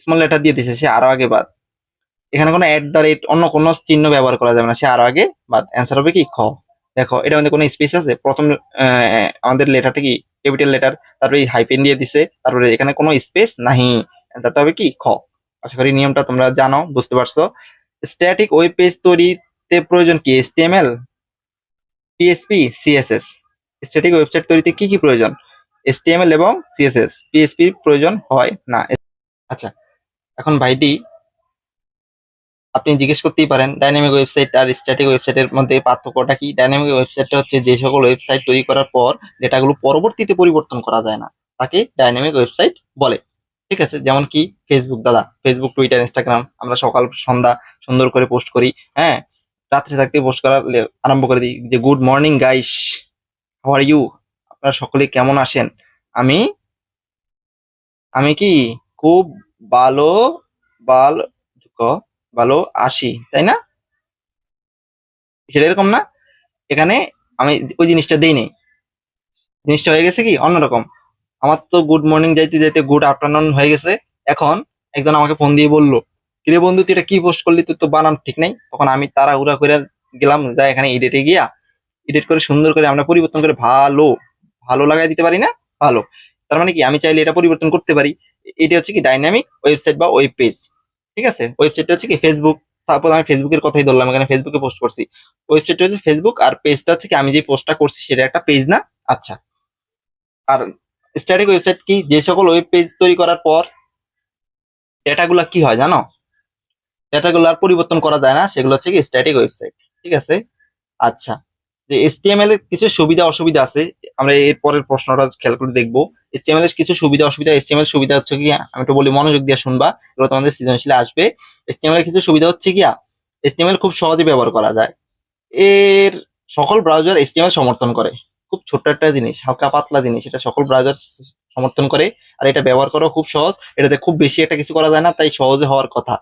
স্মল লেটার দিয়ে দিছে, সে আরো আগে বাদ। এখানে কোনো অন্য কোনো চিহ্ন ব্যবহার করা যাবে না, সে আরো আগে বাদ। অ্যান্সার হবে কি খ। দেখো এটা মধ্যে কোনো স্পেস আছে, প্রথম আমাদের লেটারটা কি ক্যাপিটাল লেটার, তারপরে হাইপেন দিয়ে দিছে, তারপরে এখানে কোনো স্পেস নাহি। অ্যান্সারটা হবে কি খ। আশা করি নিয়মটা তোমরা জানো, বুঝতে পারছো। স্ট্যাটিক ওয়েব পেজ তৈরিতে প্রয়োজন কি, HTML, PSP, CSS. Static website তৈরিতে কি কি প্রয়োজন, HTML এবং সিএসএস, পিএসপি প্রয়োজন হয় না। আচ্ছা এখন ভাইটি আপনি জিজ্ঞেস করতেই পারেন ডাইনামিক ওয়েবসাইট আর স্ট্যাটিক ওয়েবসাইটের মধ্যে পার্থক্যটা কি। ডাইনামিক ওয়েবসাইটটা হচ্ছে যে সকল ওয়েবসাইট তৈরি করার পর ডেটাগুলো পরবর্তীতে পরিবর্তন করা যায় না, তাকে ডাইনামিক ওয়েবসাইট বলে। ঠিক আছে, যেমন কি ফেসবুক, দাদা ফেসবুক, টুইটার, ইনস্টাগ্রাম আমরা সকাল সন্ধ্যা সুন্দর করে পোস্ট করি, হ্যাঁ, রাত্রে থাকতে পোস্ট করা আরম্ভ করে দিই যে good morning guys, how are you, আপনারা সকলে কেমন আছেন, আমি আমি কি খুব ভালো, ভালো, ভালো আছি, তাই না? সেটা এরকম না, এখানে আমি ওই জিনিসটা দেই নাই, জিনিসটা হয়ে গেছে কি অন্যরকম। আমার তো গুড মর্নিং যাইতে যাইতে গুড আফটারনুন হয়ে গেছে। এখন একজন আমাকে ফোন দিয়ে বললো, কিরে বন্ধু তুই এটা কি পোস্ট করলি, তুই তো বানান ঠিক নাই। তখন আমি তাড়াহুড়া করে গেলাম, যা এখানে এডিটে গিয়া এডিট করে সুন্দর করে আমরা পরিবর্তন করে ভালো, ভালো লাগাই দিতে পারি না, ভালো। তার মানে কি আমি চাইলে এটা পরিবর্তন করতে পারি। এটা হচ্ছে কি ডাইনামিক ওয়েবসাইট বা ওয়েব পেজ। ঠিক আছে, ওয়েবসাইটটা হচ্ছে কি ফেসবুক, সাপোজ আমি ফেসবুকের কথাই ধরলাম, এখানে ফেসবুকে পোস্ট করছি, ওয়েবসাইটটা হচ্ছে ফেসবুক, আর পেজটা হচ্ছে কি আমি যে পোস্টটা করছি সেটা একটা পেজ না। আচ্ছা, আর স্ট্যাটিক ওয়েবসাইট কি, যে সকল ওয়েব পেজ তৈরি করার পর ডেটাগুলো কি হয় জানো, ডেটাগুলো আর পরিবর্তন করা যায় না, সেগুলো হচ্ছে কি স্ট্যাটিক ওয়েবসাইট। ঠিক আছে। আচ্ছা, যে HTML এর কিছু সুবিধা অসুবিধা আছে, আমরা এর পরের প্রশ্নটা খেয়াল করে দেখবো। HTML এর কিছু সুবিধা অসুবিধা, HTML সুবিধা হচ্ছে কি, আমি একটু বলি মনোযোগ দিয়ে শুনবা, এগুলো তোমাদের সৃজনশীলে আসবে। HTML এর কিছু সুবিধা হচ্ছে কি, HTML খুব সহজে ব্যবহার করা যায়, এর সকল ব্রাউজার HTML সমর্থন করে। খুব ছোট্ট একটা জিনিস, হালকা পাতলা জিনিস, এটা সকল ব্রাউজার সমর্থন করে। আর এটা ব্যবহার করা খুব সহজ, এটাতে খুব বেশি একটা কিছু করা যায় না, তাই সহজে হওয়ার কথা।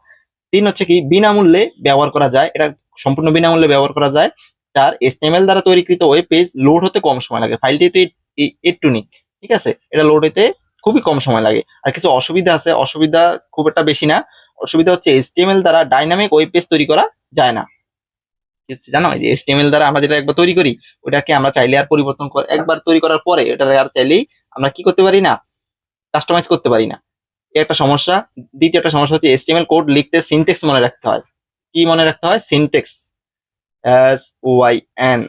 3 হচ্ছে কি বিনামূল্যে ব্যবহার করা যায়, এটা সম্পূর্ণ বিনামূল্যে ব্যবহার করা যায়। 4 HTML দ্বারা তৈরিকৃত ওয়েব পেজ লোড হতে কম সময় লাগে, ফাইলটি তো ইলেকট্রনিক, ঠিক আছে, এটা লোড হতে খুবই কম সময় লাগে। আর কিছু অসুবিধা আছে, অসুবিধা খুব একটা বেশি না। অসুবিধা হচ্ছে HTML দ্বারা ডাইনামিক ওয়েব পেজ তৈরি করা যায় না। জানো এই যে HTML দ্বারা আমরা যেটা একবার তৈরি করি, ওটাকে আমরা চাইলে আর পরিবর্তন করে একবার তৈরি করার পরে এটা আর চাইলেই আমরা কি করতে পারি না, কাস্টমাইজ করতে পারি না, এই একটা সমস্যা। দ্বিতীয় একটা সমস্যা হচ্ছে HTML কোড লিখতে সিনটেক্স মনে রাখতে হয়। কি মনে রাখতে হয়, সিনটেক্স, SYN,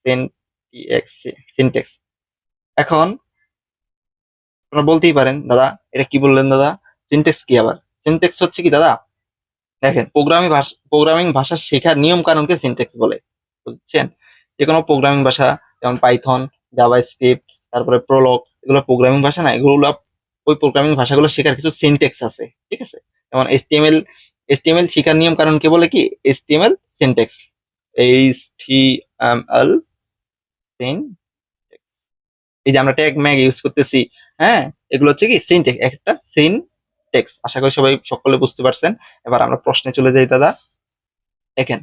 সিনটেক্স, সিনটেক্স। এখন আপনারা বলতেই পারেন দাদা এটা কি বললেন দাদা, সিনটেক্স কি আবার? সিনটেক্স হচ্ছে কি দাদা, দেখেন প্রোগ্রামিং ভাষা শেখার নিয়ম কানুনকে সিনট্যাক্স বলে, বুঝছেন? যে কোনো প্রোগ্রামিং ভাষা, যেমন পাইথন, জাভা স্ক্রিপ্ট, তারপরে প্রোলগ, এগুলো প্রোগ্রামিং ভাষা না, এগুলো ওই প্রোগ্রামিং ভাষাগুলো শেখার কিছু সিনট্যাক্স আছে, ঠিক আছে? যেমন এইচটিএমএল শেখার নিয়ম কানুনকে বলে কি এইচটিএমএল সিনট্যাক্স, এইচটিএমএল সিনট্যাক্স। এই যে আমরা ট্যাগ ম্যাগ ইউজ করতেছি, হ্যাঁ, এগুলো হচ্ছে কি সিনট্যাক্স, একটা সিনট্যাক্স। আশা করি সবাই সকলে বুঝতে পারছেন। এবার আমরা প্রশ্নে চলে যাই দাদা। দেখেন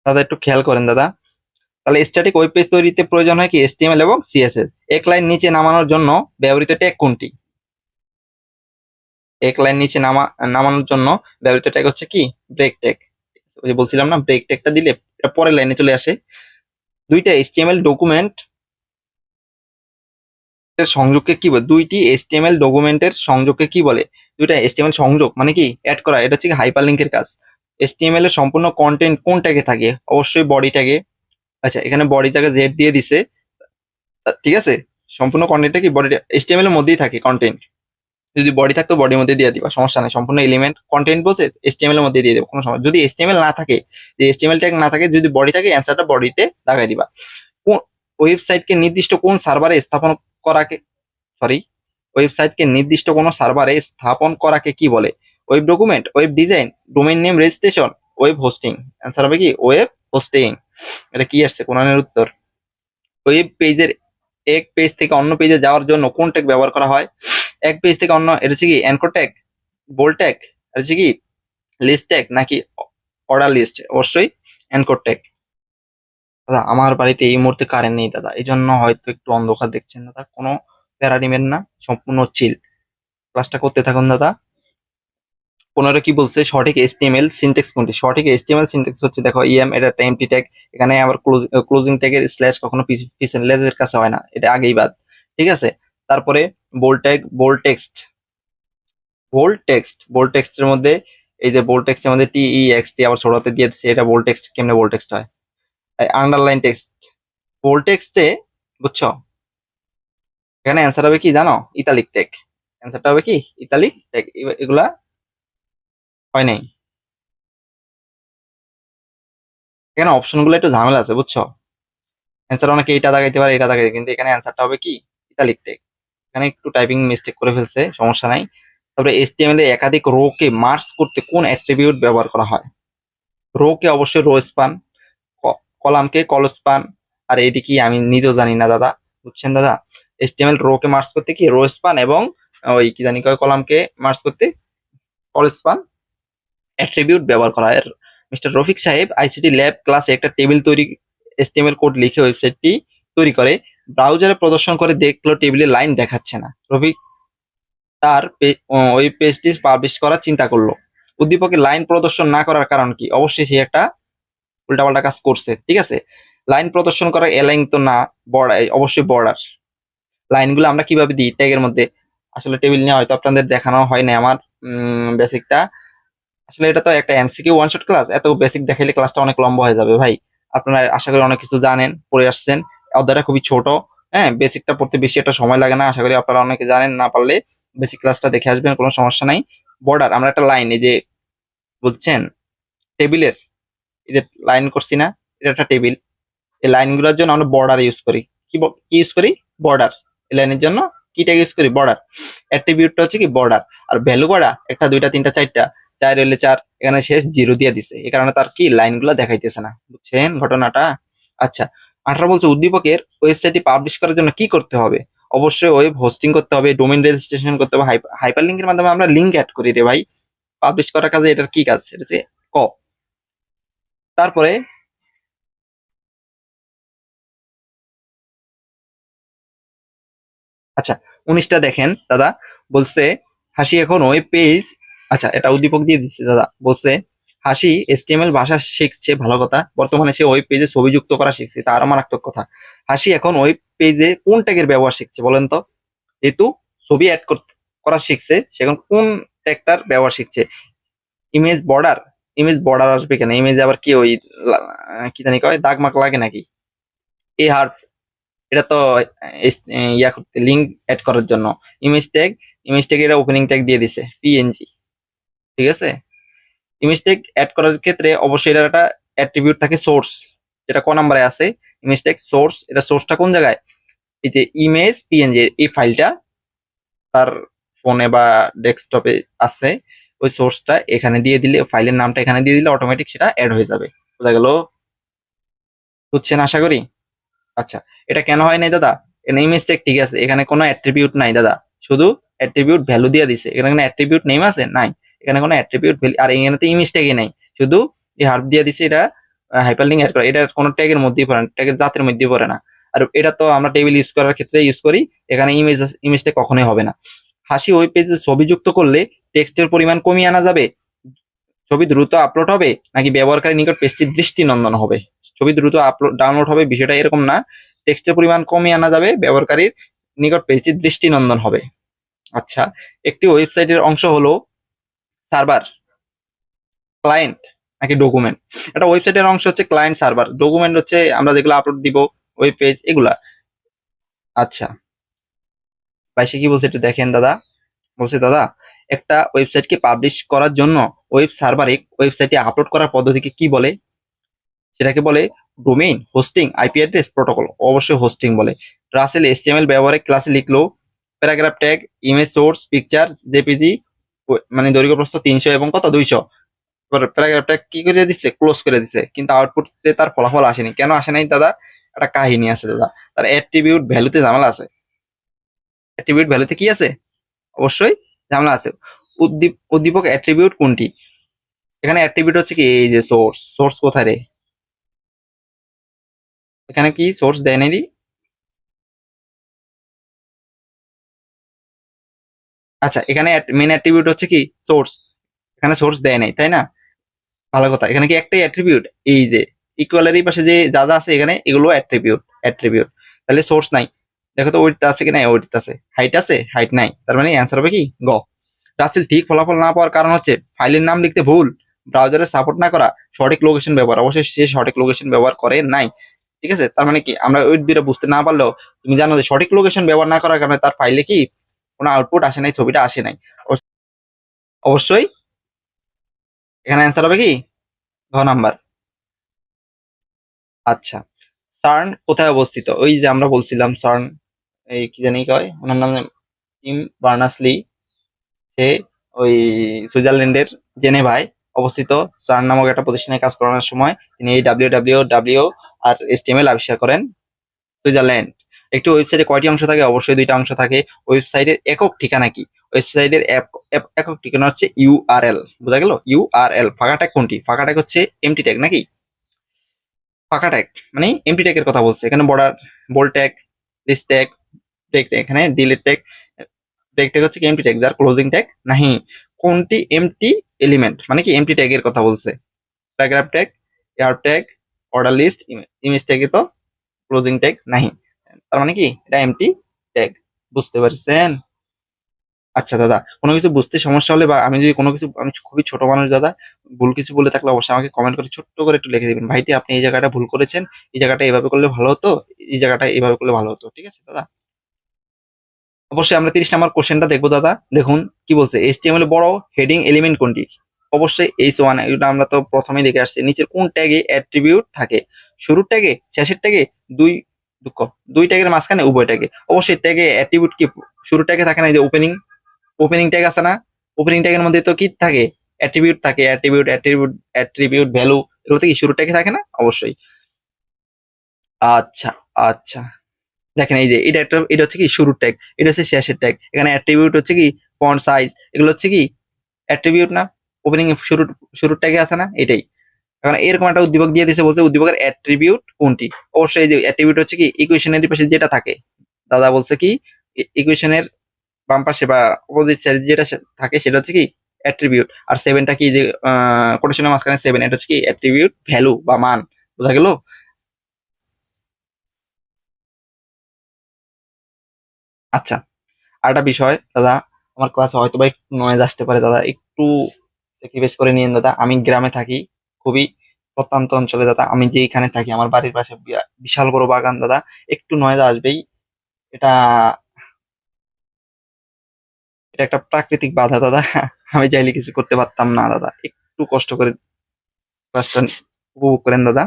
দাদা একটু খেয়াল করেন দাদা, তাহলে স্ট্যাটিক ওয়েব পেজ তৈরিতে প্রয়োজন হয় কি HTML এবং CSS। এক লাইন নিচে নামানোর জন্য ব্যবহৃত ট্যাগ কোনটি? এক লাইন নিচে নামানোর জন্য ব্যবহৃত ট্যাগ হচ্ছে কি ব্রেক ট্যাগ। ওই যে বলছিলাম না, ব্রেক ট্যাগটা দিলে এটা পরের লাইনে চলে আসে। দুইটা HTML ডকুমেন্ট সংযোগকে কি বলে? দুইটি HTML ডকুমেন্টের সংযোগকে কি বলে? দুইটা HTML সংযোগ মানে কি অ্যাড করা, এটা হচ্ছে হাইপার লিঙ্কের কাজ। HTML এর সম্পূর্ণ কন্টেন্ট কোন ট্যাগে থাকে? অবশ্যই বডি ট্যাগে। আচ্ছা, এখানে বডি ট্যাগে জেড দিয়ে দিছে, ঠিক আছে। সম্পূর্ণ কন্টেন্টটা কি বডি HTML এর মধ্যেই থাকে কন্টেন্ট। যদি বডি থাকতো বডির মধ্যে দিয়ে দিবা, সমস্যা নাই। সম্পূর্ণ এলিমেন্ট কন্টেন্ট বলছে HTML এর মধ্যে দিয়ে দেবো, কোনো সমস্যা। যদি HTML না থাকে, যে HTML ট্যাগ না থাকে, যদি বডি থাকে, অ্যান্সারটা বডিতে লাগাই দিবা। কোন ওয়েবসাইটকে নির্দিষ্ট কোন সার্ভারে স্থাপন করাকে, সরি, ওয়েবসাইটকে নির্দিষ্ট কোনো সার্ভারে স্থাপন করাকে কি বলে? Web document, web design, domain name registration, web hosting. Answer হবে কি ওয়েব হোস্টিং। এটা কি আসছে কোরআনের উত্তর। ওয়েব পেজের এক পেজ থেকে অন্য পেজে যাওয়ার জন্য কোন ট্যাগ ব্যবহার করা হয়? এক পেজ থেকে অন্য, এটা হচ্ছে কি অ্যাঙ্কর ট্যাগ, বোল্ড ট্যাগ, এটা হচ্ছে কি লিস্ট ট্যাগ, নাকি অর্ডার লিস্ট? অবশ্যই অ্যাঙ্কর ট্যাগ। দাদা আমার বাড়িতে এই মুহূর্তে কারেন্ট নেই দাদা, এই জন্য হয়তো একটু অন্ধকার দেখছেন দাদা, কোনো প্যারা নিবেন না, সম্পূর্ণ চিল। ক্লাসটা করতে থাকুন দাদা। 15 কি বলছে? সঠিক HTML সিনট্যাক্স কোনটি? সঠিক HTML সিনট্যাক্স হচ্ছে, দেখো এটা একটা এমটি ট্যাগ, এখানে আবার ক্লোজিং ট্যাগের স্ল্যাশ কখনো পিছন লেজের কাছে হয় না, এটা আগেই বাদ, ঠিক আছে। তারপরে বোল্ড ট্যাগ, বোল্ড টেক্সটের মধ্যে, এই যে বোল্ড টেক্সটের মধ্যে TEXT আবার ছোট হাতে দিয়ে দিচ্ছে, এটা বোল্ড টেক্সট, কেমনে বোল্ড টেক্সট হয়? আন্ডারলাইন টেক্সট, বোল্ড টেক্সটে, বুঝছো? এখানে অ্যান্সার হবে কি জানো? Italic tag. অ্যান্সারটা হবে কি ইতালিক ট্যাগ। এগুলা হয় নাই। এখানে অপশনগুলো একটু ঝামেলা আছে, বুঝছো? অ্যান্সার অনেকে এটা দাগাইতে পারে, এটা দাগাইতে, কিন্তু এখানে অ্যান্সারটা হবে কি ইতালিক ট্যাগ। এখানে একটু টাইপিং মিস্টেক করে ফেলছে, সমস্যা নাই। তারপরে HTML এ একাধিক রো কে মার্জ করতে কোন অ্যাট্রিবিউট ব্যবহার করা হয়? রো কে অবশ্যই রো স্পান, কলামকে কল স্পান, আর এটি কি আমি নিজেও জানি না দাদা, বুঝছেন দাদা। HTML রো কে মার্জ করতে কি রো স্পান, এবং ওই কি জানি কয় কলামকে মার্জ করতে কল স্পান অ্যাট্রিবিউট ব্যবহার করা হয়। মিস্টার রফিক সাহেব ICT ল্যাব ক্লাসে একটা টেবিল তৈরি HTML কোড লিখে ওয়েবসাইটটি তৈরি করে, ব্রাউজারে প্রদর্শন করে দেখলো টেবিলে লাইন দেখাচ্ছে না। রফিক তার ওই পেজটি পাবলিশ করার চিন্তা করলো। উদ্দীপকে লাইন প্রদর্শন না করার কারণ কি? অবশ্যই সে একটা উল্টাপাল্টা কাজ করছে, ঠিক আছে। লাইন প্রদর্শন করা এলাইন তো না, বর্ডার, অবশ্যই বর্ডার। লাইনগুলো আমরা কিভাবে দিই ট্যাগের মধ্যে? আসলে টেবিল নিয়ে হয়তো আপনাদের দেখানো হয় না আমার বেসিকটা। আসলে এটা তো একটা MCQ ওয়ান শট ক্লাস, এত বেসিক দেখাইলে ক্লাসটা অনেক লম্বা হয়ে যাবে ভাই। আপনারা আশা করি অনেক কিছু জানেন, পড়ে আসছেন। অধ্যায়টা খুবই ছোট, হ্যাঁ, বেসিকটা পড়তে বেশি একটা সময় লাগে না। আশা করি আপনারা অনেকে জানেন, না পারলে বেসিক ক্লাসটা দেখে আসবেন, কোনো সমস্যা নাই। বর্ডার, আমরা একটা লাইন, এই যে বুঝছেন টেবিলের, এই যে লাইন করছি না, এটা একটা টেবিল। এই লাইনগুলোর জন্য আমরা বর্ডার ইউজ করি। কি ইউজ করি? বর্ডার। এই লাইনের জন্য কি ট্যাগ ইউজ করি? বর্ডার। অ্যাট্রিবিউটটা হচ্ছে কি বর্ডার। আর ভ্যালু করা একটা, দুইটা, তিনটা, চারটা, 4 হলে 4, এখানে শেষ 0 দিয়ে দিছে, এই কারণে তার কি লাইনগুলো দেখাইতেছে না, বুঝছেন ঘটনাটা। আচ্ছা, 18 বলছে উদ্দীপকের ওয়েবসাইটটি পাবলিশ করার জন্য কি করতে হবে? অবশ্যই ওয়েব হোস্টিং করতে হবে, ডোমেইন রেজিস্ট্রেশন করতে হবে, হাইপার লিঙ্কের মাধ্যমে আমরা লিঙ্ক অ্যাড করি রে ভাই। পাবলিশ করার কাজে এটার কি কাজ? এটা হচ্ছে ক। তারপরে আচ্ছা, 19টা দেখেন দাদা, বলছে হাসি এখন ওয়েব পেজ, আচ্ছা এটা উদ্দীপক দিয়ে দিচ্ছে দাদা, বলছে হাসি HTML ভাষা শিখছে, ভালো কথা, বর্তমানে সে ওয়েব পেজে ছবি যুক্ত করা শিখছে, তার মারাত্মক কথা। হাসি এখন ওয়েব পেজে কোন ট্যাগের ব্যবহার শিখছে বলেন তো? যেহেতু ছবি অ্যাড করা শিখছে, সে এখন কোন ট্যাগটার ব্যবহার শিখছে? ইমেজ বর্ডার, ইমেজ বর্ডার আসবে কেন? ইমেজ আবার কি ওই কি জানি কয় দাগ মাক লাগে নাকি? এই হার্ফ, এটা তো ইয়া করতে, লিঙ্ক অ্যাড করার জন্য। ইমেজ ট্যাগ, ইমেজ ট্যাগ এটা ওপেনিং ট্যাগ দিয়ে দিছে PNG, ঠিক আছে। ইমেজ ট্যাগ অ্যাড করার ক্ষেত্রে অবশ্যই এটার একটা অ্যাট্রিবিউট থাকে সোর্স, যেটা ক নাম্বারে আছে? Image tag source. এটা সোর্সটা কোন জায়গায়? এই যে ইমেজ PNG এই ফাইলটা তার ফোনে বা ডেস্কটপে আছে, ওই সোর্সটা এখানে দিয়ে দিলে, ফাইলের নামটা এখানে দিয়ে দিলে অটোমেটিক সেটা অ্যাড হয়ে যাবে। বোঝা গেল? বুঝছেন আশা করি। আচ্ছা, এটা কেন হয় নাই দাদা? এখানে ইমেজ ট্যাগ ঠিক আছে, এখানে কোনো অ্যাট্রিবিউট নাই দাদা, শুধু অ্যাট্রিবিউট ভ্যালু দিয়ে দিছে। এখানে কোনো অ্যাট্রিবিউট নেম আছে? নাই। এখানে কোনো অ্যাট্রিবিউট ভ্যালু, আর এখানে তো ইমেজ ট্যাগই নাই, শুধু এই হার্ফ দিয়ে দিছে। এটা হাইপারলিংক অ্যাড করে, এটা কোনো ট্যাগের মধ্যেই পড়ে না, ট্যাগের জাতের মধ্যেই পড়ে না। আর এটা তো আমরা টেবিল ইউজ করার ক্ষেত্রে ইউজ করি, এখানে ইমেজটা কখনোই হবে না। হাসি ওয়েব পেজে ছবি যুক্ত করলে টেক্সটের পরিমাণ কমিয়ে আনা যাবে, ছবি দ্রুত আপলোড হবে, নাকি ব্যবহারকারীর নিকট পেজটি দৃষ্টিনন্দন হবে? ছবি দ্রুত আপলোড ডাউনলোড হবে বিষয়টা এরকম না, টেক্সটের পরিমাণ কমিয়ে আনা যাবে, ব্যবহারকারীর নিকট পেজটি দৃষ্টিনন্দন হবে। আচ্ছা, একটি ওয়েবসাইটের অংশ হলো সার্ভার, ক্লায়েন্ট নাকি ডকুমেন্ট? একটা ওয়েবসাইটের অংশ হচ্ছে ক্লায়েন্ট, সার্ভার, ডকুমেন্ট হচ্ছে আমরা যেগুলো আপলোড দিব ওয়েব পেজ এগুলা। আচ্ছা, বাইশে কি বলছে একটু দেখেন দাদা। বলছে দাদা, একটা ওয়েবসাইটকে পাবলিশ করার জন্য ওয়েব সার্ভারে ওয়েবসাইটে আপলোড করার পদ্ধতিকে কি বলে? সেটাকে বলে domain, hosting, IP address, protocol. অবশ্যই হোস্টিং বলে। রাসেল এইচটিএমএল ব্যবহারে ক্লাসে লিখলো paragraph tag, image source, picture, JPG, মানে দৈর্ঘ্য প্রস্থ 300 এবং কত 200। এবার প্যারাগ্রাফটা কি করে দিচ্ছে, ক্লোজ করে দিচ্ছে, কিন্তু আউটপুটে তার ফলাফল আসেনি। কেন আসে নাই দাদা? একটা কাহিনী আছে দাদা, তার অ্যাট্রিবিউট ভ্যালুতে ঝামেলা আছে। অ্যাট্রিবিউট ভ্যালুতে কি আছে? অবশ্যই ঝামেলা আছে। উদ্দীপক অ্যাট্রিবিউট কোনটি? এখানে অ্যাট্রিবিউট হচ্ছে কি, এই যে সোর্স, সোর্স কোথায় রে? এখানে কি সোর্স দেয় নাই দি? আচ্ছা, এখানে মেন অ্যাট্রিবিউট হচ্ছে কি সোর্স, এখানে সোর্স দেয় নাই তাই না? ভালো কথা, এখানে কি একটাই অ্যাট্রিবিউট, এই যে ইকুয়ালের এই পাশে যে যা যা আছে এখানে এগুলো অ্যাট্রিবিউট, অ্যাট্রিবিউট। তাহলে সোর্স নাই, দেখো তো ওইটা আছে কি নাই? ওইটা আছে। হাইট আছে? হাইট নাই, তার মানে অ্যান্সার হবে কি গ। রাসেল ঠিক ফলাফল না পাওয়ার কারণ হচ্ছে ফাইলের নাম লিখতে ভুল, ব্রাউজারে সাপোর্ট না করা, সঠিক লোকেশন ব্যবহার। অবশ্যই সে সঠিক লোকেশন ব্যবহার করে নাই। ঠিক আছে, তার মানে কি আমরা ওই দুইটা বুঝতে না পারলেও তুমি জানো যে সঠিক লোকেশন ব্যবহার না করার কারণে তার ফাইলে কি কোনো আউটপুট আসে নাই, ছবিটা আসে নাই। অবশ্যই এখানে অ্যান্সার হবে কি ঘ নাম্বার। আচ্ছা, সার্ন কোথায় অবস্থিত? ওই যে আমরা বলছিলাম সার্ন, এই কি জানি কয় ওনার নাম, টিম বার্নার্স-লি। সে ওই সুইজারল্যান্ডের জেনেভায় অবস্থিত সার্ন নামক একটা প্রতিষ্ঠানে কাজ করানোর সময় তিনি এই ডাব্লিউ আর এইচটিএমএল আবিষ্কার করেন। সুইজারল্যান্ড। একটি ওয়েবসাইটে কয়টি অংশ থাকে? অবশ্যই দুইটা অংশ থাকে। ওয়েবসাইটের একক ঠিকানা কি? ওয়েবসাইটের একক ঠিকানা হচ্ছে ইউআরএল। বোঝা গেল? ইউআরএল। ফাঁকা ট্যাগ কোনটি? ফাঁকা ট্যাগ হচ্ছে এমটি ট্যাগ নাকি? ফাঁকা ট্যাগ মানে এমটি ট্যাগের কথা বলছে এখানে। Border, bold tag, list tag, tech tag, এখানে ডিলিট ট্যাগ। টেক ট্যাগ হচ্ছে কি এমটি ট্যাগ, যার ক্লোজিং ট্যাগ নাহি। কোনটি এমটি এলিমেন্ট মানে কি এমটি ট্যাগের কথা বলছে? Paragraph tag, air tag, order list, image ট্যাগে তো ক্লোজিং ট্যাগ নাহি, তার মানে কি এটা এমটি ট্যাগ। বুঝতে পারছেন? আচ্ছা দাদা, কোনো কিছু বুঝতে সমস্যা হলে বা আমি যদি কোনো কিছু, আমি খুবই ছোট মানুষ দাদা, ভুল কিছু বলে থাকলে অবশ্যই আমাকে কমেন্ট করে ছোট্ট করে একটু লিখে দিবেন, ভাইটি আপনি এই জায়গাটা ভুল করেছেন, এই জায়গাটা এভাবে করলে ভালো হতো, এই জায়গাটা এভাবে করলে ভালো হতো। ঠিক আছে দাদা? অবশ্যই আমরা 30 নম্বর কোশ্চেনটা দেখবো দাদা। দেখুন কি বলছে, এইচটিএমএল বড় হেডিং এলিমেন্ট কোনটি? অবশ্যই H1। এটা আমরা তো প্রথমেই দেখে আসছি। নিচের কোন ট্যাগে অ্যাট্রিবিউট থাকে? শুরুর ট্যাগে, শেষের ট্যাগে, দুই দুঃখ দুই ট্যাগের মাঝখানে, উভয় ট্যাগে? অবশ্যই ট্যাগে অ্যাট্রিবিউট কি শুরুর ট্যাগে থাকে না? এই যে ওপেনিং, ওপেনিং ট্যাগ আছে না? ওপেনিং ট্যাগের মধ্যে তো কি থাকে? অ্যাট্রিবিউট থাকে। অ্যাট্রিবিউট, অ্যাট্রিবিউট, অ্যাট্রিবিউট ভ্যালু, এগুলো কি শুরুর ট্যাগে থাকে না? অবশ্যই। আচ্ছা, আচ্ছা, দেখেন এই যে এটা একটা, এটা হচ্ছে কি শুরুর ট্যাগ, এটা হচ্ছে শেষের ট্যাগ। এখানে অ্যাট্রিবিউট হচ্ছে কি ফন্ট সাইজ, এগুলো হচ্ছে কি অ্যাট্রিবিউট না? ওপেনিং শুরুর শুরুর ট্যাগে আছে না? এটাই। এখন এরকম একটা উদ্দীপক দিয়ে দিছে, বলছে উদ্দীপকের অ্যাট্রিবিউট কোনটি? অবশ্যই এই যে অ্যাট্রিবিউট হচ্ছে কি ইকুয়েশনের পাশে যেটা থাকে। দাদা বলছে কি ইকুয়েশনের বাম পাশে বা অপোজিট সাইডে যেটা থাকে সেটা হচ্ছে কি অ্যাট্রিবিউট। আর সেভেনটা কি, যে কোটেশনের মাঝখানে সেভেন, এটা হচ্ছে কি অ্যাট্রিবিউট ভ্যালু বা মান। বোঝা গেল? আচ্ছা, আর একটা বিষয় দাদা, আমার ক্লাসে হয়তো বা একটু নয়েজ আসতে পারে দাদা, একটু স্যাক্রিফাইস করে নিন দাদা। আমি গ্রামে থাকি, খুবই প্রত্যন্ত অঞ্চলে দাদা। আমি যেখানে থাকি আমার বাড়ির পাশে বিশাল বড় বাগান দাদা, একটু নয়েজ আসবেই। এটা এটা একটা প্রাকৃতিক বাধা দাদা। আমি চাইলে কিছু করতে পারতাম না দাদা, একটু কষ্ট করে ক্লাসটা উপভোগ করেন দাদা।